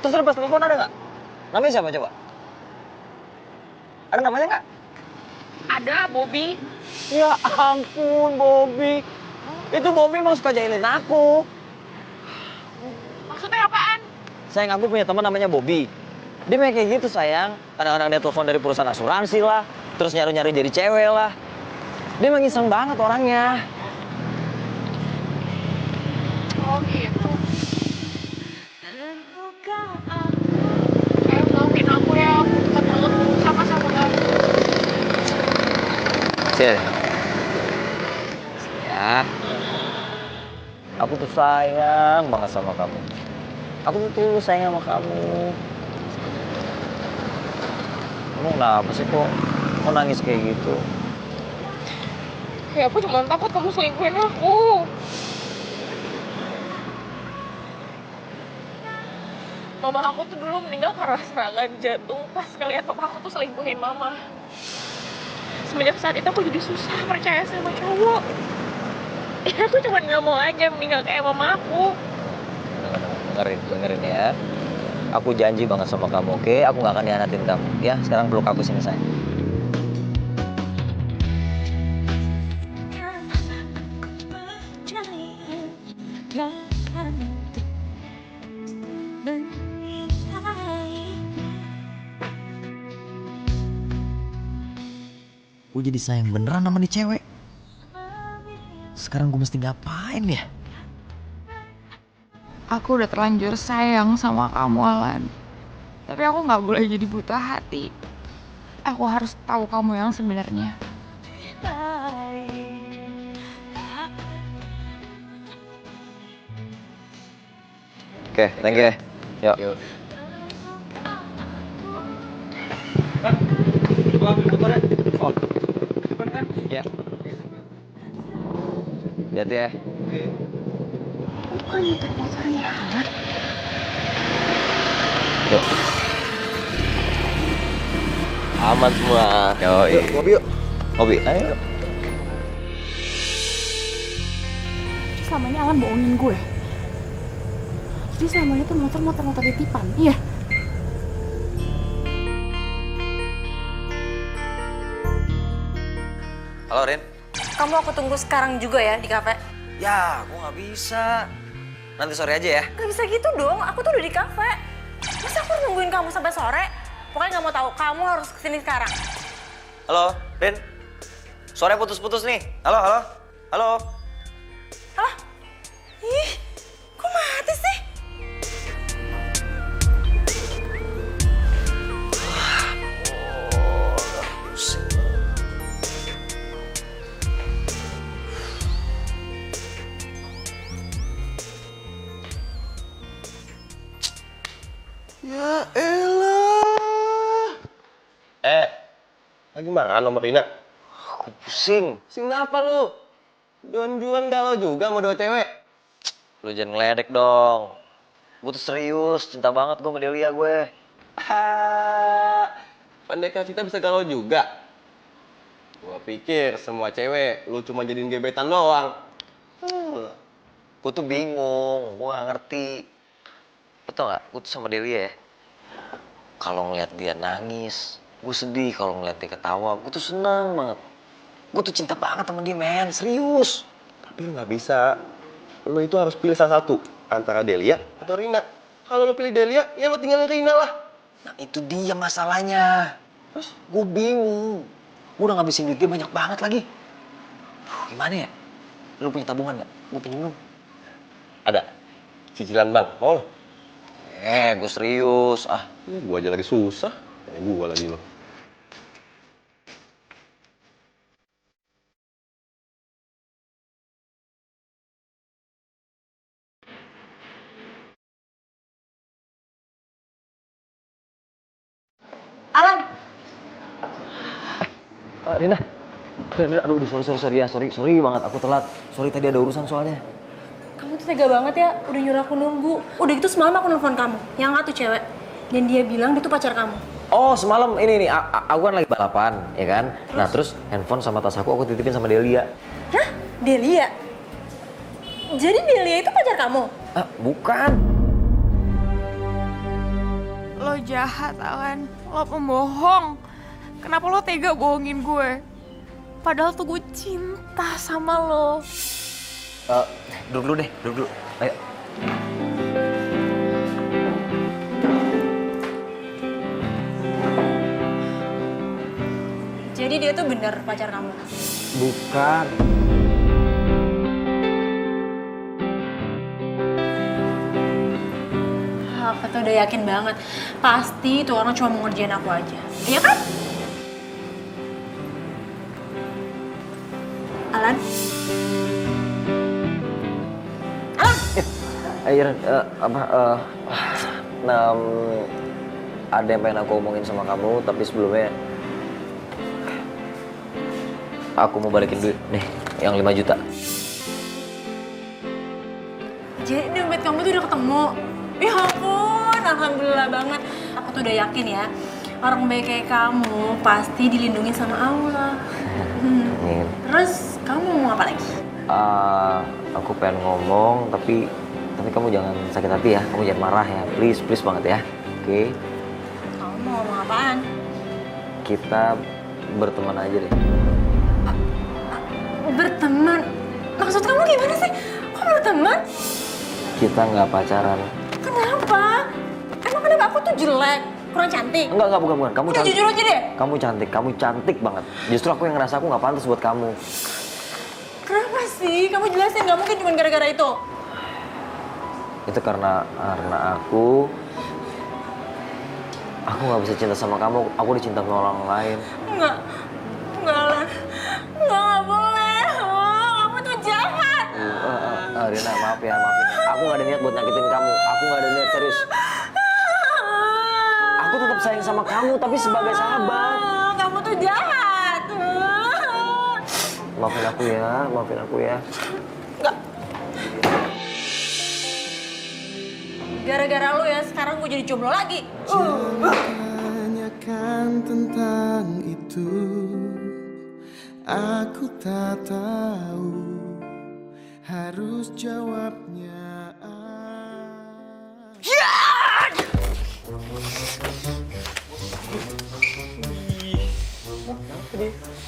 Terus pas telepon ada nggak? Namanya siapa coba? Ada namanya nggak? Ada Bobby. Ya ampun, Bobby. Itu Bobby emang suka jahilin aku. Maksudnya apaan? Sayang, aku punya teman namanya Bobby. Dia kayak gitu sayang. Kadang-kadang dia telepon dari perusahaan asuransi lah. Terus nyari-nyari jadi cewek lah. Dia emang iseng banget orangnya. Oh gitu. Maafin aku ya, aku bukan banget sama kamu. Sini. Ya. Aku tuh sayang banget sama kamu. Aku tuh tulus sayang sama kamu. Kamu kenapa sih kok nangis kayak gitu? Ya aku cuma takut kamu selingkuhin aku. Mama aku tuh dulu meninggal karena serangan jantung pas ngeliat papa aku tuh selingkuhin mama. Semenjak saat itu aku jadi susah percaya sama cowok. Ya aku cuma nggak mau aja meninggal kayak mama aku. Dengerin ya. Aku janji banget sama kamu, oke? Aku nggak akan hianatin kamu. Ya, sekarang peluk aku sini sayang. Gue jadi sayang beneran sama nih cewek. Sekarang gue mesti ngapain ya? Aku udah terlanjur sayang sama kamu, Alan. Tapi aku nggak boleh jadi buta hati. Aku harus tahu kamu yang sebenarnya. Oke, thank you. Yuk. Ya. Hati-hati ya. Bukan motor-motornya. Yuk. Aman semua. Yoi. Ngopi yuk. Ngopi, ayo. Selama ini Alan bohongin gue. Jadi selama ini tuh motor titipan, iya? Halo, Rin. Kamu aku tunggu sekarang juga ya di kafe? Ya, aku nggak bisa. Nanti sore aja ya. Gak bisa gitu dong, aku tuh udah di kafe. Masa aku harus nungguin kamu sampai sore? Pokoknya nggak mau tahu, kamu harus kesini sekarang. Halo, Rin. Sore putus-putus nih. Halo, halo. Halo. Halo? Ih, kok mati sih? Ya elah. Lagi mana nomor Rina? Aku pusing. Pusing apa lu? Juan-juan galau juga mau dua cewek. Lu jangan ngeledek dong. Gue tuh serius, cinta banget gue sama Delia gue. Pendekar kita bisa galau juga. Gua pikir semua cewek lu cuma jadiin gebetan doang. Gue tuh bingung, gue gak ngerti. Lo tau gak, gue tuh sama Delia ya. Kalau ngeliat dia nangis, gue sedih. Kalau ngeliat dia ketawa, gue tuh seneng banget. Gue tuh cinta banget sama dia, men. Serius. Tapi lu gak bisa. Lu itu harus pilih salah satu. Antara Delia atau Rina. Kalau lu pilih Delia, ya lu tinggalin Rina lah. Nah itu dia masalahnya. Terus gue bingung. Gue udah ngabisin duit dia banyak banget lagi. Gimana ya? Lu punya tabungan gak? Gue pinjem. Ada. Cicilan bang, mau lu? Gue serius. Gue aja lagi susah. Gue lagi lo. Alan! Rina. Rina, aduh, sorry ya. Sorry banget, aku telat. Sorry tadi ada urusan soalnya. Kamu tuh tega banget ya, udah nyuruh aku nunggu. Udah gitu semalam aku nelfon kamu, yang nggak tuh cewek. Dan dia bilang dia tuh pacar kamu. Oh, semalam ini nih, aku kan lagi balapan, ya kan? Nah, terus handphone sama tas aku titipin sama Delia. Hah? Delia? Jadi Delia itu pacar kamu? Bukan. Lo jahat, Alan. Lo pembohong. Kenapa lo tega bohongin gue? Padahal tuh gue cinta sama lo. Duduk dulu. Ayo. Jadi dia tuh bener pacar kamu? Bukan. Aku tuh udah yakin banget. Pasti tuh orang cuma mau ngerjain aku aja. Iya kan? Alan? Ayo, ada yang pengen aku omongin sama kamu, tapi sebelumnya aku mau balikin duit nih, yang 5 juta. Jadi dompet kamu tuh udah ketemu? Ya ampun, alhamdulillah banget. Aku tuh udah yakin ya, orang baik kayak kamu pasti dilindungi sama Allah. Terus kamu mau ngomong apa lagi? Aku pengen ngomong, tapi kamu jangan sakit hati ya, kamu jangan marah ya, please banget ya, oke? Kamu mau ngomong apaan? Kita berteman aja deh. Berteman? Maksud kamu gimana sih? Kok berteman? Kita nggak pacaran. Kenapa? Emang kenapa aku tuh jelek? Kurang cantik? Enggak, bukan. Kamu Udah cantik. jujur aja deh. Kamu cantik banget. Justru aku yang ngerasa aku nggak pantas buat kamu. Kenapa sih? Kamu jelasin, nggak mungkin cuma gara-gara itu. Itu karena aku nggak bisa cinta sama kamu. Aku dicinta sama orang lain. Enggak lah. Nggak boleh. Oh, kamu tuh jahat. Rina, maaf ya. Aku nggak ada niat buat nyakitin kamu. Aku nggak ada niat serius. Aku tetap sayang sama kamu, tapi sebagai sahabat. Kamu tuh jahat. Maafin aku ya. Gara-gara lu ya, sekarang gue jadi jomblo lagi. Tanyakan tentang itu, aku tak tahu harus jawabnya.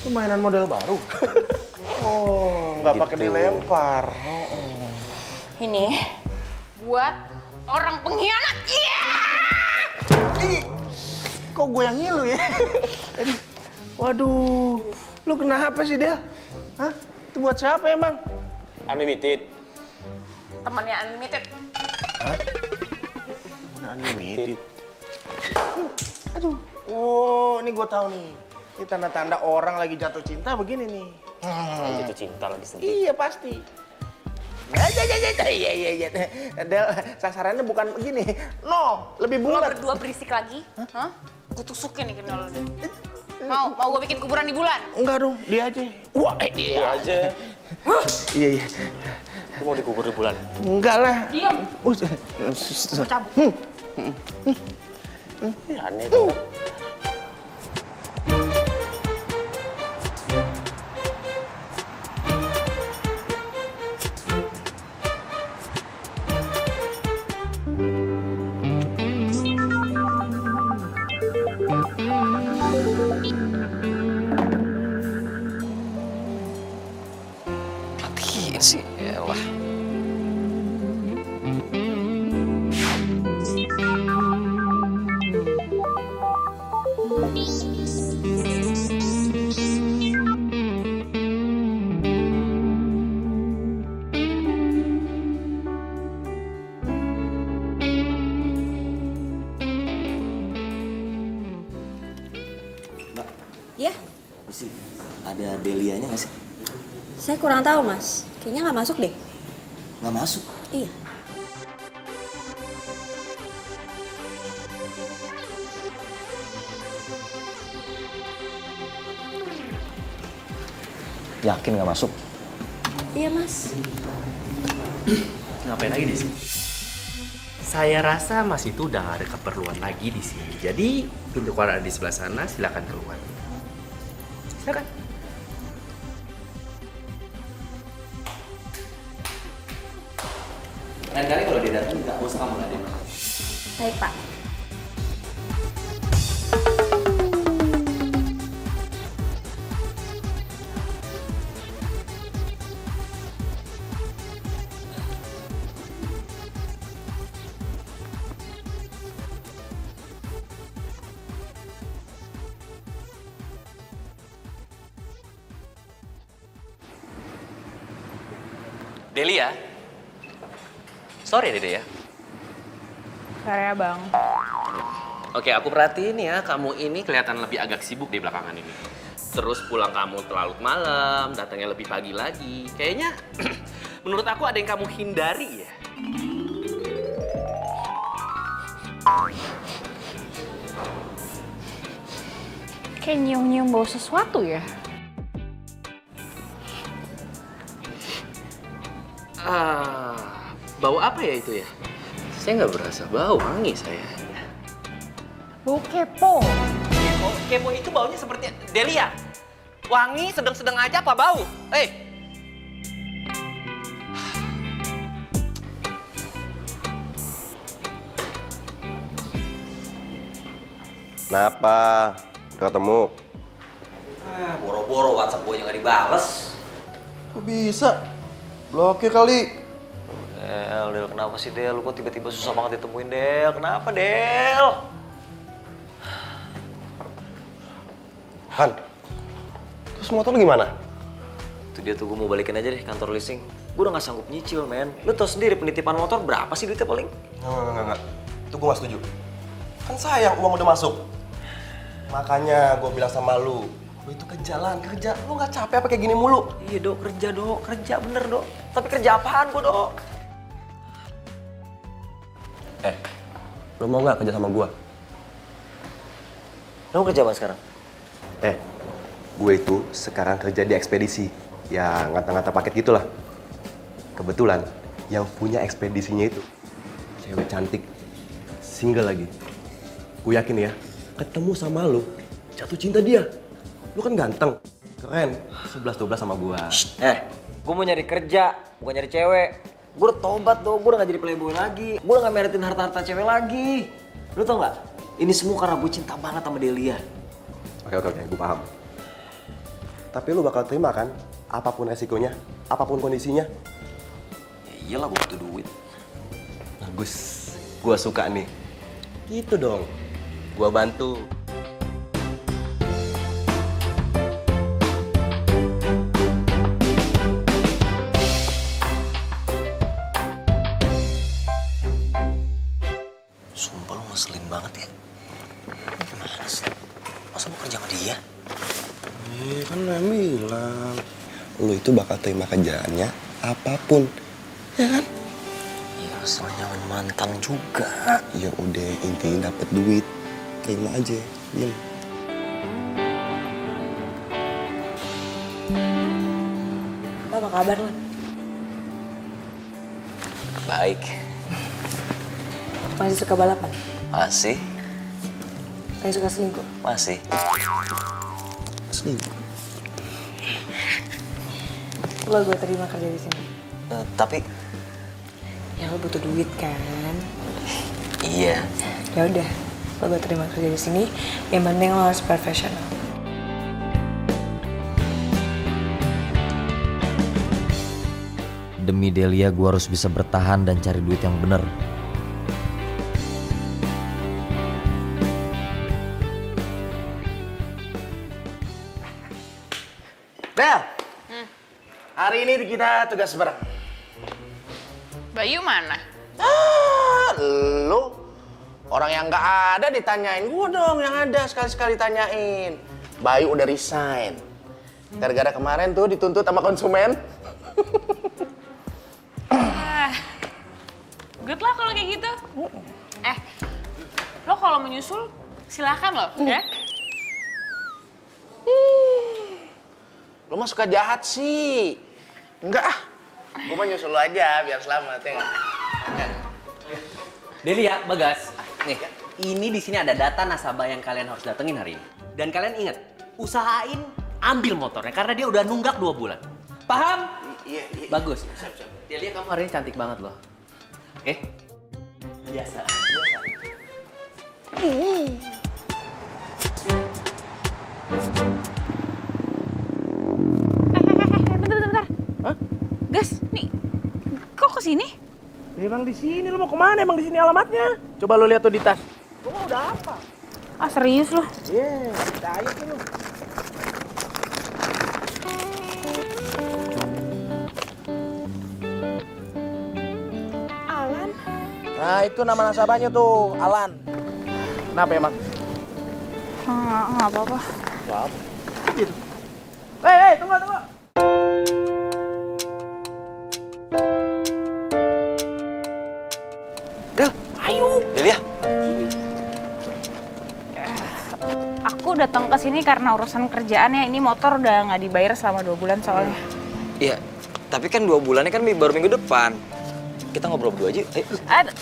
Itu mainan model baru. Oh, nggak pakai dilempar. Ini buat orang pengkhianat. Kok gue yang ngilu ya? Waduh, lu kenapa sih, Del? Hah? Itu buat siapa emang? Unlimited. Temannya Unlimited. Unlimited. Aduh. Oh, ini gue tahu nih. Ini tanda-tanda orang lagi jatuh cinta begini nih. Jatuh cinta lagi sedih. Iya, pasti. Iya. Del, sasarannya bukan begini. No, lebih Lo bulat. berdua berisik lagi? Hah? Gue tusukin nih kenal lo. Mau gue bikin kuburan di bulan? Enggak dong, dia aja. Wah, dia aja. Iya. Lu mau dikubur di bulan? Enggak lah. Diam. Cabut. Aneh tuh. Matiin sih, yalah. Ya, Sih, ada Delianya nggak sih? saya kurang tahu mas. Kayaknya nggak masuk deh. Nggak masuk. Iya. Yakin nggak masuk? Iya mas. Ngapain lagi di sini? Saya rasa Mas itu udah gak ada keperluan lagi di sini. Jadi pintu keluar ada di sebelah sana, silakan keluar. Silakan. Lain kali kalau dia datang, nggak usah kamu ladenin. Baik pak. Delia. Sorry ya, Dede ya. Sorry ya, Bang. Oke, aku perhatiin ya, kamu ini kelihatan lebih agak sibuk di belakangan ini. Terus pulang kamu terlalu malam, datangnya lebih pagi lagi. Kayaknya menurut aku ada yang kamu hindari ya. Kayak nyium-nyium bau sesuatu ya. Bau apa ya itu ya? Saya nggak berasa bau, wangi saya. Bau kepo. Kepo itu baunya seperti Delia. Wangi, sedang-sedang aja apa bau? Kenapa? Udah ketemu? Boro-boro WhatsApp gue nggak dibales. Kok bisa? Blokir kali. Del, kenapa sih Del? Lu kok tiba-tiba susah banget ditemuin Del? Kenapa Del? Han, terus motor lu gimana? Itu dia tuh, gue mau balikin aja deh kantor leasing. Gue udah gak sanggup nyicil, men. Lu tau sendiri penitipan motor berapa sih duitnya paling? Enggak. Itu gue gak setuju. Kan sayang uang udah masuk. Makanya gue bilang sama lu itu ke jalan, kerja. Lu gak capek apa kayak gini mulu? Iya, Dok. Kerja, Dok. Kerja bener, Dok. Tapi kerja apaan gue, Dok? Lu mau gak kerja sama gue? Lu kerja apa sekarang? Gue itu sekarang kerja di ekspedisi. Ya, ngata-ngata paket gitulah. Kebetulan, yang punya ekspedisinya itu cewek cantik, single lagi. Gue yakin ya, ketemu sama lu, jatuh cinta dia. Lu kan ganteng, keren, 11-12 sama gue. Gue mau nyari kerja, bukan nyari cewek. Gue udah tobat, Dok. Gue udah gak jadi playboy lagi. Gue udah gak meritin harta-harta cewek lagi. Lu tau gak? Ini semua karena gue cinta banget sama Delia. Oke, gue paham. Tapi lu bakal terima kan? Apapun resikonya, apapun kondisinya. Ya iyalah, gue butuh duit. Bagus, gue suka nih. Gitu dong, gue bantu. Sumpah lu ngeselin banget ya. Gimana sih? Masa mau kerja sama dia? Kan yang bilang, lu itu bakal terima kerjaannya apapun, ya kan? Iya, soalnya mantan juga. Ya udah, intinya dapet duit, terima aja, diem. Apa kabar lo? Baik. Masih suka balapan? Masih. Masih suka selingkuh? Masih. Selingkuh? Lo gue terima kerja di sini. Tapi ya lo butuh duit kan? iya. Ya udah, lo gue terima kerja di sini. Yang penting lo harus profesional. Demi Delia gue harus bisa bertahan dan cari duit yang bener. Del, hari ini kita tugas bareng. Bayu mana? Lu orang yang nggak ada ditanyain, gue dong yang ada sekali-sekali tanyain. Bayu udah resign. Gara-gara kemarin tuh dituntut sama konsumen. Good lah kalau kayak gitu. Lo kalau menyusul silakan lo, ya. Lu mah suka jahat sih. Enggak ah. Gue mah nyusul lu aja biar selamat ya nggak? Delia, Bagas, nih, ini di sini ada data nasabah yang kalian harus datengin hari ini. Dan kalian ingat, usahain ambil motornya karena dia udah nunggak 2 bulan. Paham? Iya. Bagus. Delia, kamu hari ini cantik banget loh. Oke? Biasa. Bentar. Hah? Gas, nih, kok kesini? Emang di sini, lu mau kemana? Emang di sini alamatnya. Coba lu lihat tuh di tas. Gua udah apa? Ah serius lo? Iya, percaya tuh lu. Alan? Nah, itu nama nasabahnya tuh, Alan. Kenapa emang? Nggak apa-apa. Nggak apa. Gitu. Hei, tunggu. Del, ayo. Delia. Aku datang ke sini karena urusan kerjaan ya. Ini motor udah nggak dibayar selama 2 bulan soalnya. Iya, tapi kan 2 bulannya kan baru minggu depan. Kita ngobrol berdua aja. Ayo.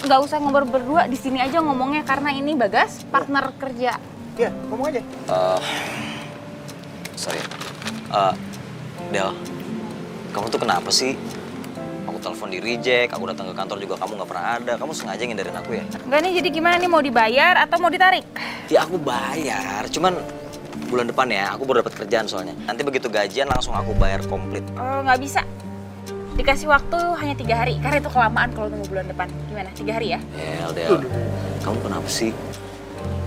Nggak usah ngobrol berdua, di sini aja ngomongnya karena ini Bagas partner kerja. Iya, ngomong aja. Sorry. Del, kamu tuh kenapa sih? Aku telepon di reject, aku datang ke kantor juga kamu nggak pernah ada. Kamu sengaja ngindarin aku ya? Enggak nih, jadi gimana nih, mau dibayar atau mau ditarik? Ya aku bayar, cuman bulan depan ya, aku baru dapat kerjaan soalnya. Nanti begitu gajian langsung aku bayar komplit. Nggak bisa. Dikasih waktu hanya 3 hari, karena itu kelamaan kalau nunggu bulan depan. Gimana, 3 hari ya? Del, kamu kenapa sih?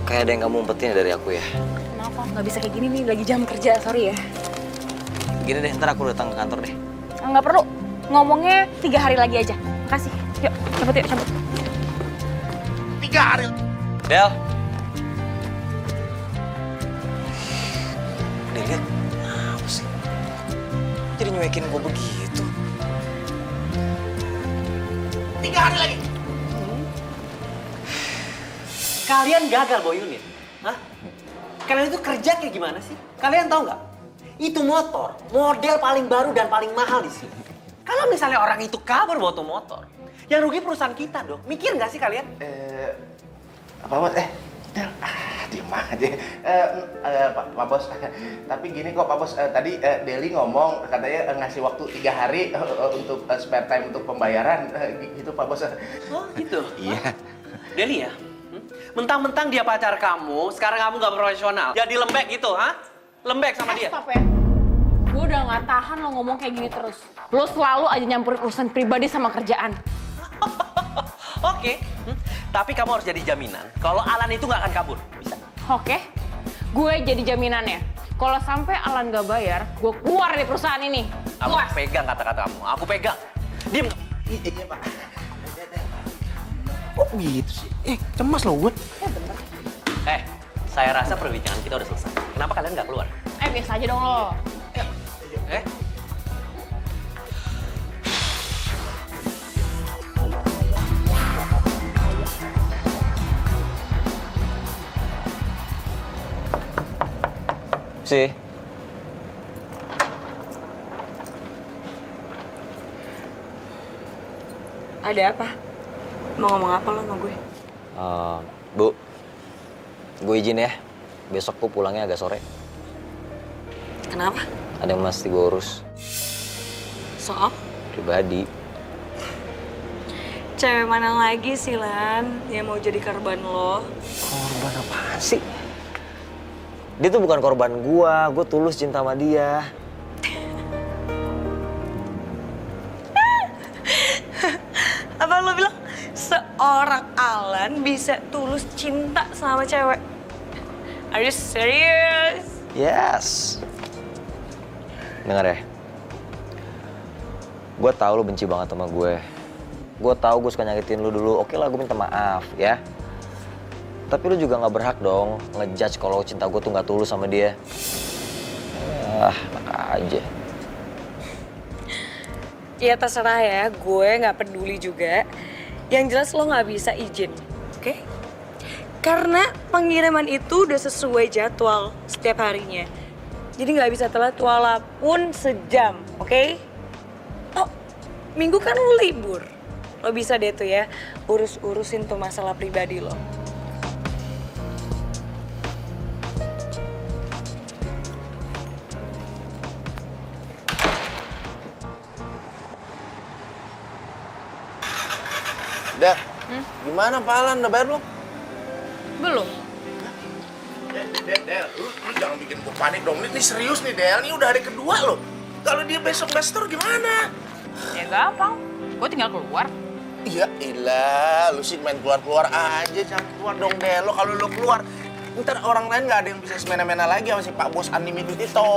Kayak ada yang kamu umpetin dari aku ya. Maaf, nggak bisa kayak gini nih, lagi jam kerja, sorry ya. Gini deh, ntar aku datang ke kantor deh. Nggak perlu, ngomongnya 3 hari lagi aja. Makasih. Yuk, cabut yuk, cabut. 3 hari. Del. Del, apa sih? Jadi nyuekin gue begitu. 3 hari lagi. Kalian gagal bawa unit. Hah? Kalian itu kerja kayak gimana sih? Kalian tahu nggak? Itu motor, model paling baru dan paling mahal di sini. Kalau misalnya orang itu kabur bawa tuh motor, yang rugi perusahaan kita dong. Mikir nggak sih kalian? Apa Bos? Del, diem aja. Pak Bos, tapi gini kok Pak Bos, tadi Deli ngomong katanya ngasih waktu 3 hari untuk spare time untuk pembayaran, gitu Pak Bos. Oh gitu? Iya. Deli ya? Mentang-mentang dia pacar kamu, sekarang kamu nggak profesional. Jadi lembek gitu, ha? Lembek sama dia. Stop ya. Gue udah gak tahan lo ngomong kayak gini terus. Lo selalu aja nyampurin urusan pribadi sama kerjaan. Oke, tapi kamu harus jadi jaminan kalau Alan itu nggak akan kabur. Bisa? Oke, gue jadi jaminannya. Kalau sampai Alan gak bayar, gue keluar dari perusahaan ini. Aku pegang kata-kata kamu, aku pegang. Diem. Iya Pak. Kok gitu sih? Cemas loh gue. Saya rasa perbincangan kita udah selesai. Kenapa kalian nggak keluar? Biasa aja dong lo. Sih. Ada apa? Mau ngomong apa lo sama gue? Bu, gue izin ya. Besok gue pulangnya agak sore. Kenapa? Ada yang mesti gue urus. Soal? Pribadi. Cewek mana lagi sih, Lan, yang mau jadi korban lo? Korban apaan sih? Dia tuh bukan korban gue tulus cinta sama dia. Apa lo bilang seorang Alan bisa tulus cinta sama cewek? Are you serious? Yes. Dengar ya. Gue tahu lo benci banget sama gue. Gue tahu gue suka nyakitin lo dulu. Oke lah, gue minta maaf ya. Tapi lo juga nggak berhak dong ngejudge kalau cinta gue tuh nggak tulus sama dia. Enak aja. Ya terserah ya, gue nggak peduli juga. Yang jelas lo nggak bisa izin, oke? Karena pengiriman itu udah sesuai jadwal setiap harinya. Jadi nggak bisa telat walaupun sejam, oke? Oh, minggu kan lo libur. Lo bisa deh tuh ya, urusin tuh masalah pribadi lo. Del, gimana Pak Alan? Udah bayar belum? Belum. Del, lu jangan bikin gue panik dong. Ini serius nih Del, ini udah hari kedua loh. Kalau dia besok nggak store gimana? Ya gampang, gue tinggal keluar. Ya ilah, lu sih main keluar-keluar aja. Jangan keluar dong Del, lo kalau lo keluar ntar orang lain nggak ada yang bisa semena-mena lagi sama si Pak Bos Unlimited itu.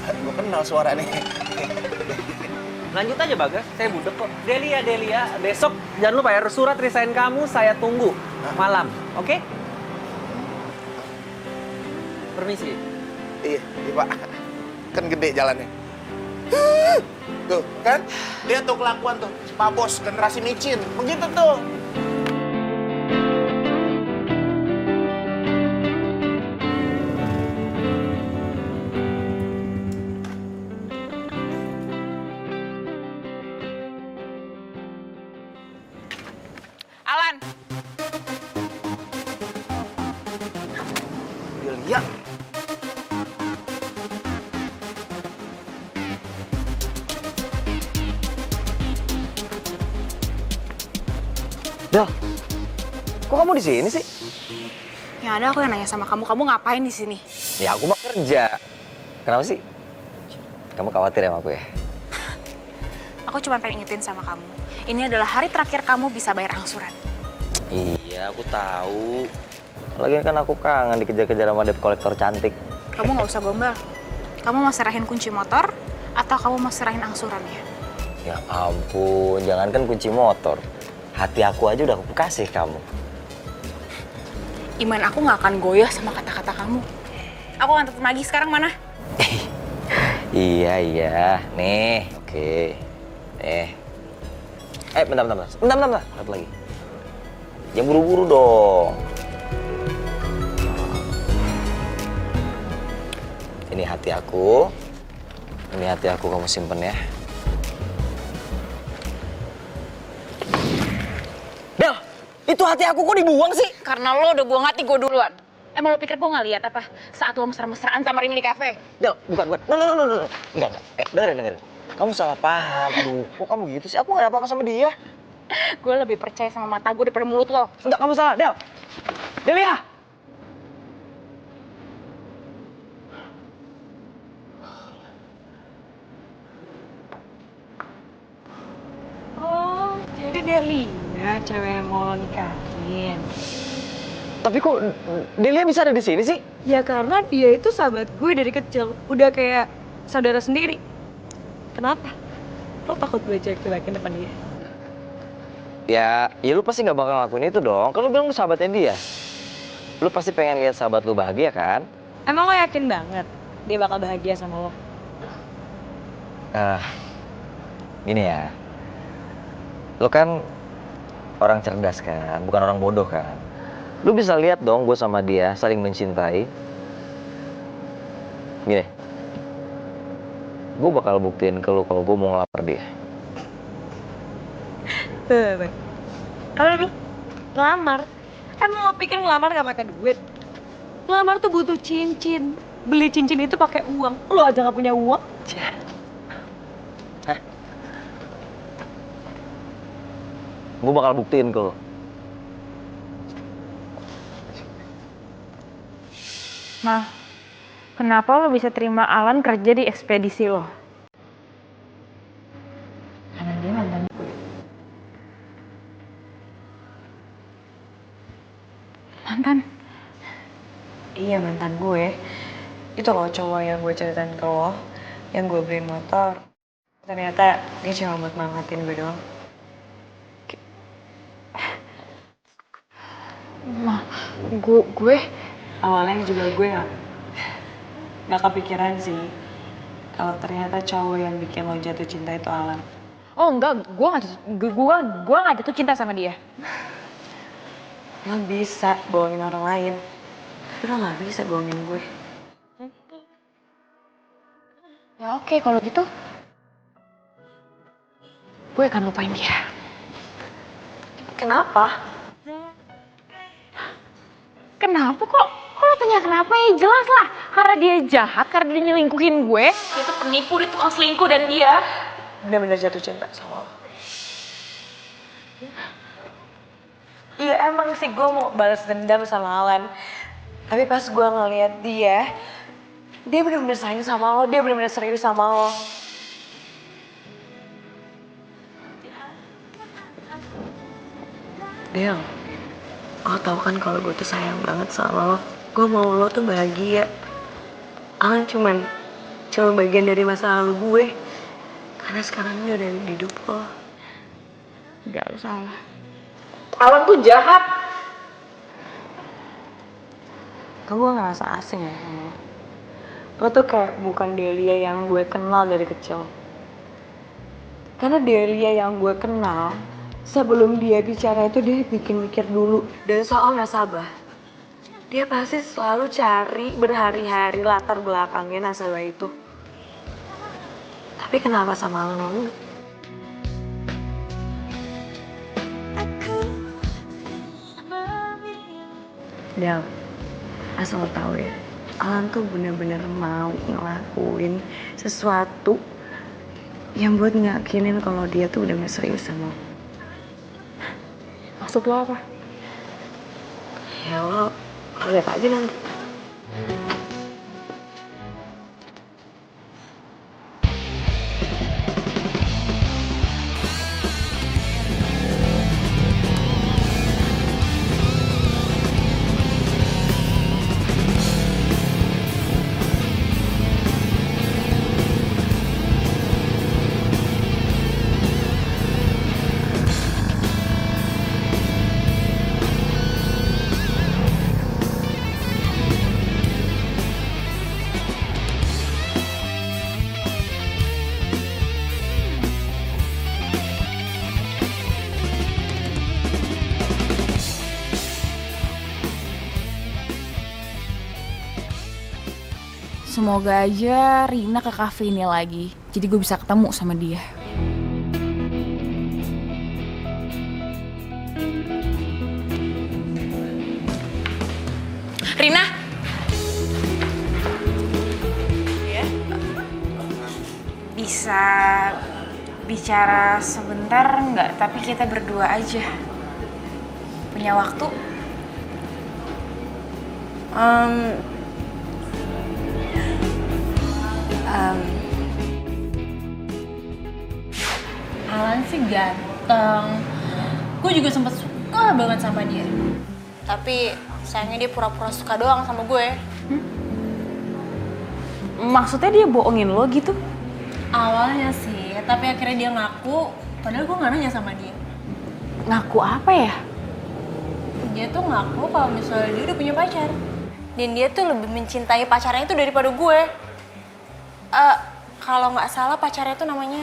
Gue kenal suara nih. Lanjut aja Bagas, saya budek kok. Delia, besok jangan lupa ya, surat resign kamu saya tunggu malam, oke? Permisi. Iya Pak. Kan gede jalannya. Tuh, kan? Lihat tuh kelakuan tuh. Pak Bos, generasi micin. Begitu tuh. Alan. Delia. Del, kok kamu di sini sih? Ya ada aku yang nanya sama kamu ngapain di sini? Ya aku mah kerja. Kenapa sih? Kamu khawatir sama aku ya? Aku cuma pengen ingetin sama kamu. Ini adalah hari terakhir kamu bisa bayar angsuran. Iya, aku tahu. Lagian kan aku kangen dikejar-kejar sama debt kolektor cantik. Kamu nggak usah gombal. Kamu mau serahin kunci motor atau kamu mau serahin angsurannya? Ya ampun, jangankan kunci motor. Hati aku aja udah aku kasih kamu. Iman aku nggak akan goyah sama kata-kata kamu. Aku akan tetap lagi sekarang mana? Iya. Nih, oke. Nih. Bentar. Satu lagi. Jangan buru-buru dong. Ini hati aku. Kamu simpen ya. Del, itu hati aku kok dibuang sih? Karena lo udah buang hati gue duluan. Emang lo pikir gue nggak lihat apa saat lo mesra-mesraan sama Rini di kafe? Del, bukan. No. Enggak. Dengerin. Kamu salah paham. Aduh, kok kamu gitu sih? Aku nggak ada apa-apa sama dia. Gue lebih percaya sama mata gue daripada mulut lo. Enggak, kamu salah, Del. Delia! Oh, jadi Delia cewek yang mau lo nikahin. Tapi kok Delia bisa ada di sini sih? Ya karena dia itu sahabat gue dari kecil. Udah kayak saudara sendiri. Kenapa? Lo takut gue jelek-jelekin depan dia? Ya lu pasti nggak bakal ngelakuin itu dong. Kan lu bilang lu sahabatnya dia. Lu pasti pengen lihat sahabat lu bahagia kan? Emang lo yakin banget dia bakal bahagia sama lo? Gini ya. Lu kan orang cerdas kan, bukan orang bodoh kan. Lu bisa lihat dong gue sama dia saling mencintai. Gini. Gue bakal buktiin ke lu kalau gue mau ngelamar dia. Tuh. Apa nih? Ngelamar? Emang lo pikir ngelamar gak pakai duit? Ngelamar tuh butuh cincin. Beli cincin itu pakai uang. Lo aja gak punya uang. Hah? Gue bakal buktiin ke lo. Nah, kenapa lo bisa terima Alan kerja di ekspedisi lo? Karena dia mantan gue. Mantan? Iya, mantan gue. Itu loh cowok yang gue ceritain ke lo, yang gue beliin motor. Ternyata dia cuma buat manfaatin gue doang. Gue awalnya juga gue gak kepikiran sih kalau ternyata cowok yang bikin lo jatuh cinta itu Alan. Oh enggak, gue gak jatuh cinta sama dia. Lo bisa bohongin orang lain, tapi lo gak bisa bohongin gue. Ya oke, kalau gitu gue akan lupain dia. Kenapa? Kenapa kok? Kok lo tanya kenapa ya? Jelas lah, karena dia jahat, karena dia nyelingkuhin gue. Dia tuh penipu, dia tukang selingkuh dan dia bener-bener jatuh cinta sama lo. Iya emang sih gue mau balas dendam sama Alan. Tapi pas gue ngeliat dia bener-bener sayang sama lo, dia bener-bener serius sama lo. Del, lo tau kan kalau gue tuh sayang banget sama lo. Gue mau lo tuh bahagia. Alan cuma bagian dari masa lalu gue. Karena sekarang ini udah di hidup lo. gak lo salah. Alan tuh jahat. Kok gue ngerasa asing ya sama lo. Lo tuh kayak bukan Delia yang gue kenal dari kecil. Karena Delia yang gue kenal, sebelum dia bicara itu dia bikin mikir dulu. Dan soal nasabah, dia pasti selalu cari berhari-hari latar belakangnya nasabah itu. Tapi kenapa sama lo enggak? Del, asal lo tau ya, Alan tuh bener-bener mau ngelakuin sesuatu yang buat ngeyakinin kalau dia tuh udah serius sama lo. Maksud lo apa? Ya lo lihat aja nanti. Semoga aja Rina ke cafe ini lagi. Jadi gue bisa ketemu sama dia. Rina! Bisa bicara sebentar nggak? Tapi kita berdua aja. Punya waktu? Alan sih ganteng. Gue juga sempet suka banget sama dia. Tapi sayangnya dia pura-pura suka doang sama gue. Maksudnya dia bohongin lo gitu? Awalnya sih, tapi akhirnya dia ngaku, padahal gue gak nanya sama dia. Ngaku apa ya? Dia tuh ngaku kalau misalnya dia udah punya pacar. Dan dia tuh lebih mencintai pacarnya itu daripada gue. Kalau nggak salah pacarnya tuh namanya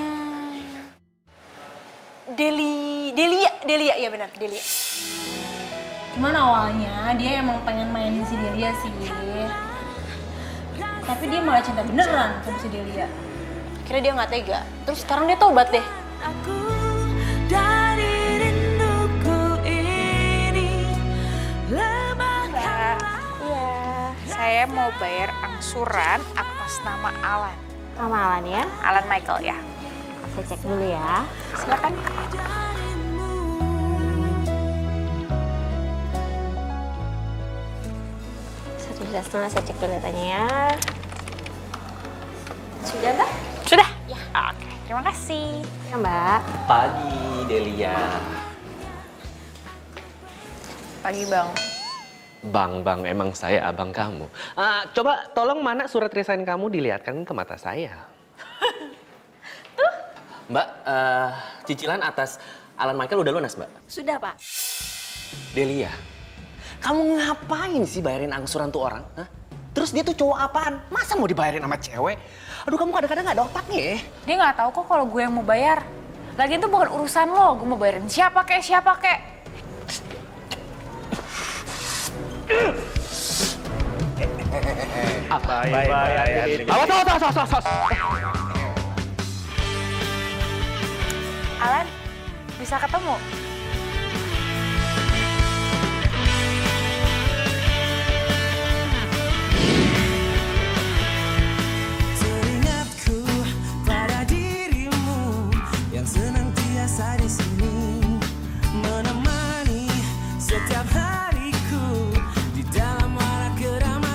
Delia, ya benar, Delia. Cuman awalnya dia emang pengen mainin si Delia sih. Tapi dia malah cinta beneran sama si Delia. Akhirnya dia nggak tega. Terus sekarang dia tobat deh. Saya mau bayar angsuran atas nama Alan. Nama Alan ya? Alan Michael ya. Saya cek dulu ya. Silakan. Setengah saya cek dulu datanya ya. Sudah nggak? Sudah? Ya. Oke, terima kasih. Ya Mbak. Pagi, Delia. Pagi Bang. Bang, emang saya abang kamu. Coba tolong mana surat resign kamu dilihatkan ke mata saya. Tuh. Mbak, cicilan atas Alan Michael udah lunas, Mbak? Sudah Pak. Delia, kamu ngapain sih bayarin angsuran tuh orang? Hah? Terus dia tuh cowok apaan? Masa mau dibayarin sama cewek? Aduh, kamu kadang-kadang gak ada otaknya ya. Dia nggak tahu kok kalau gue yang mau bayar. Lagian tuh bukan urusan lo, gue mau bayarin siapa kek. Awas. Alan, bisa ketemu? Teringatku pada dirimu yang senantiasa di sini menemani setiap hariku di dalam warna keramaian.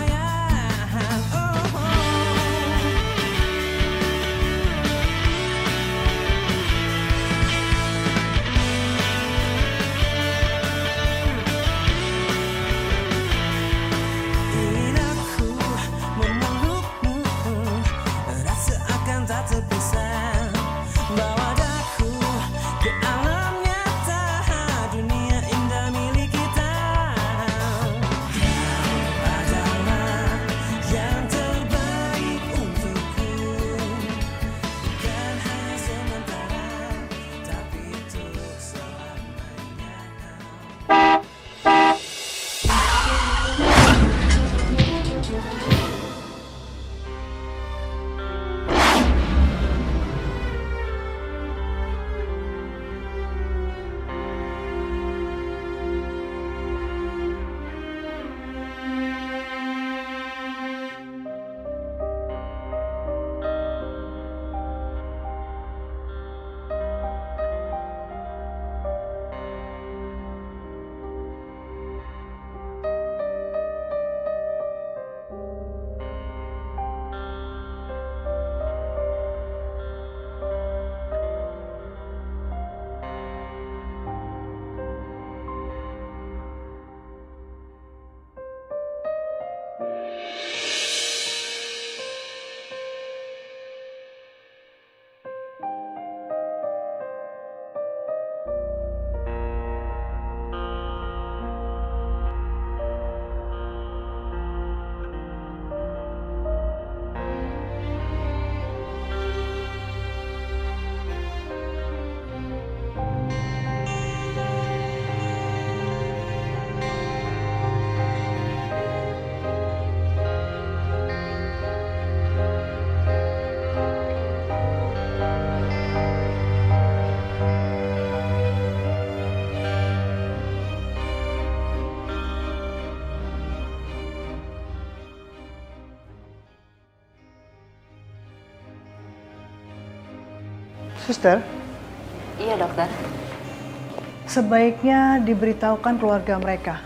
Suster, Iya dokter. sebaiknya diberitahukan keluarga mereka.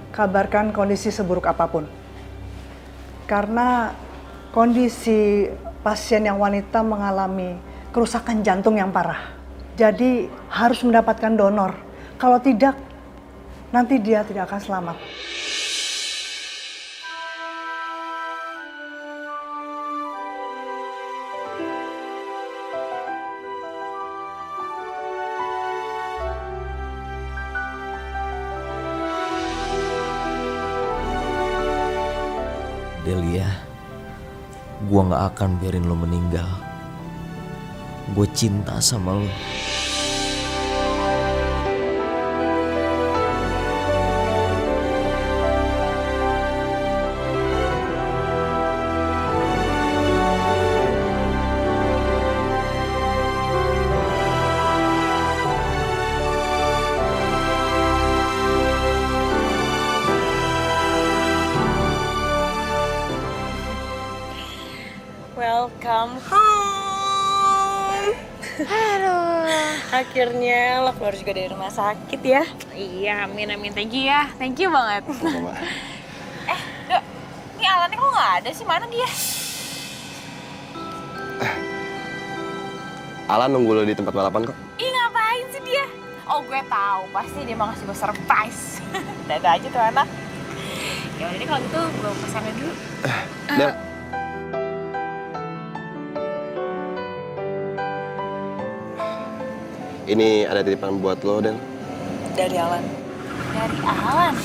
Kabarkan kondisi seburuk apapun. Karena kondisi pasien yang wanita mengalami kerusakan jantung yang parah. Jadi harus mendapatkan donor. Kalau tidak, nanti dia tidak akan selamat. Delia, gue gak akan biarin lo meninggal. Gue cinta sama lo. Welcome home. Aduh. Akhirnya lo keluar juga dari rumah sakit ya. Iya, amin. Thank you ya. Thank you banget. Dok, ini Alannya kok nggak ada sih? Mana dia? Alan nunggu lo di tempat balapan kok. Ih, ngapain sih dia? Oh, gue tahu. Pasti dia mau ngasih gue surprise. Dada aja tuh anak. Ya udah deh kalau gitu gue pesannya dulu. Del. Ini ada titipan buat lo, Del. Dari Alan. Dari Alan?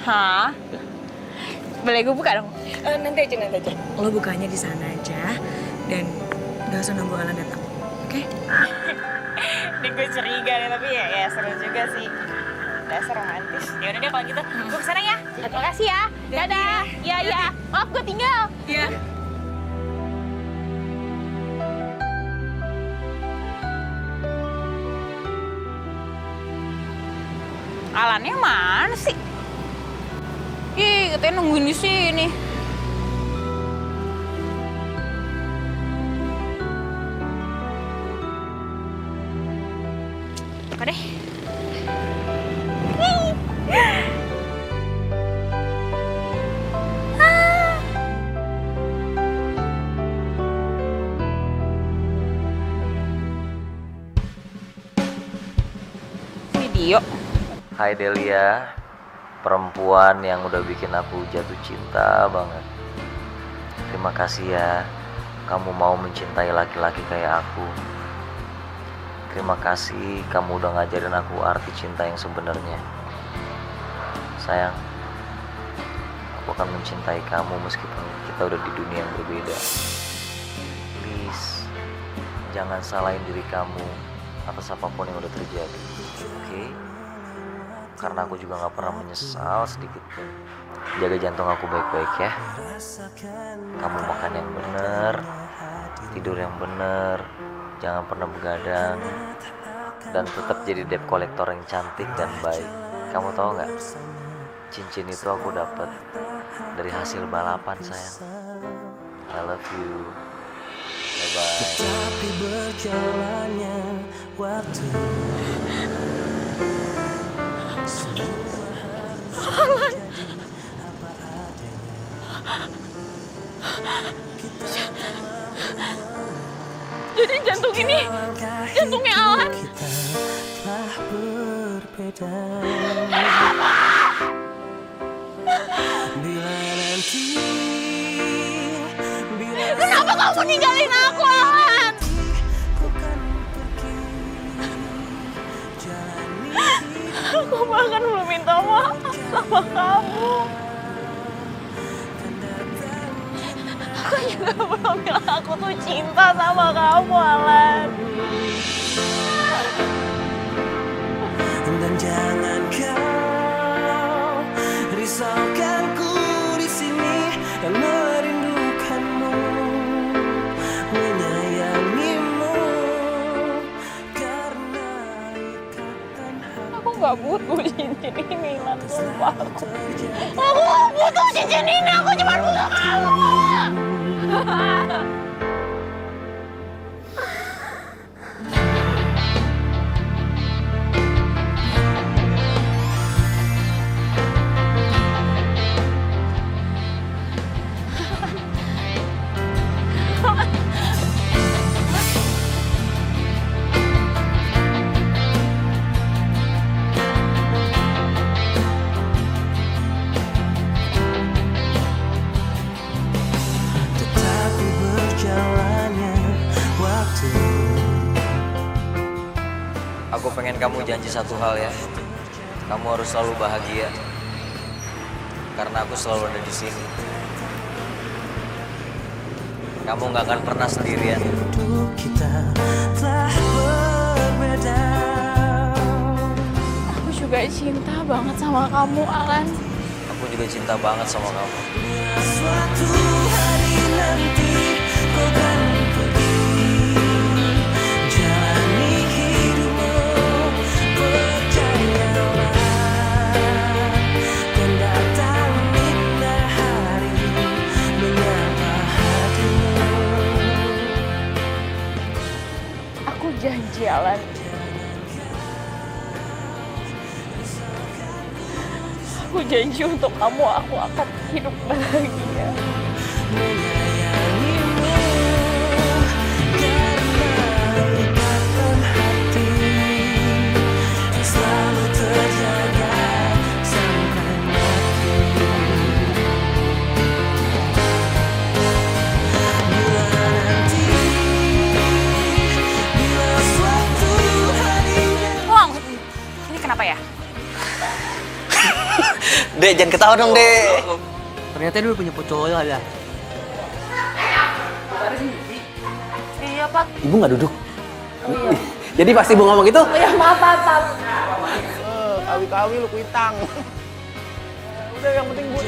Hah? Boleh gue buka dong? Nanti aja. Lo bukanya di sana aja dan gak usah nunggu Alan datang, oke? Ini gue curiga nih, tapi ya seru juga sih. Dasar romantis. Ya udah deh kalau gitu, gue kesana ya. Terima kasih ya. Dadah. Iya. Maaf gue tinggal. Iya. Alannya mana sih? Ih, katanya nungguin di sini. Buka deh. Video. Hai Delia, perempuan yang udah bikin aku jatuh cinta banget. Terima kasih ya, kamu mau mencintai laki-laki kayak aku. Terima kasih kamu udah ngajarin aku arti cinta yang sebenarnya. Sayang, aku akan mencintai kamu meskipun kita udah di dunia yang berbeda. Please, jangan salahin diri kamu atas apapun yang udah terjadi, oke? Karena aku juga gak pernah menyesal sedikit pun. Jaga jantung aku baik-baik ya. Kamu makan yang bener, tidur yang bener, jangan pernah begadang, dan tetap jadi debt collector yang cantik dan baik. Kamu tahu gak? Cincin itu aku dapat dari hasil balapan, sayang. I love you. Bye-bye. Tapi berjalannya waktu. Alan. Jadi jantung ini jantungnya Alan. Telah berbeda. Bila nanti Kenapa kamu ninggalin aku, Alan? Aku bahkan belum minta maaf sama kamu. Aku juga belum bilang aku tuh cinta sama kamu, Alan. Dan jangan kau risaukan ku di sini yang merindukanmu, menyayangimu karena ikatan hati. Aku gak butuh cincin ini, Lan. Sumpah aku. Aku gak butuh cincin ini, aku cuma butuh kamu. janji satu hal ya. Kamu harus selalu bahagia. Karena aku selalu ada di sini. Kamu nggak akan pernah sendirian. Kita telah berbeda. Aku juga cinta banget sama kamu, Alan. Aku juga cinta banget sama kamu. Suatu hari nanti kau kan pergi, jalani hidupmu, percayalah. Dan datang indah hari menyapa hatimu. Aku janji, Alan. Aku janji untuk kamu, aku akan hidup bahagia. Ikatan hati selalu terjaga sampai mati. Bila nanti, bila suatu hari Wong, ini kenapa ya? Dek, jangan ketawa dong, Dek. Ternyata dulu punya cowok ya. Iya, Pak. Ibu nggak duduk. Jadi pasti ibu ngomong gitu? Oh ya, maaf. Kawi-kawi lu kuitang. Udah yang penting gue.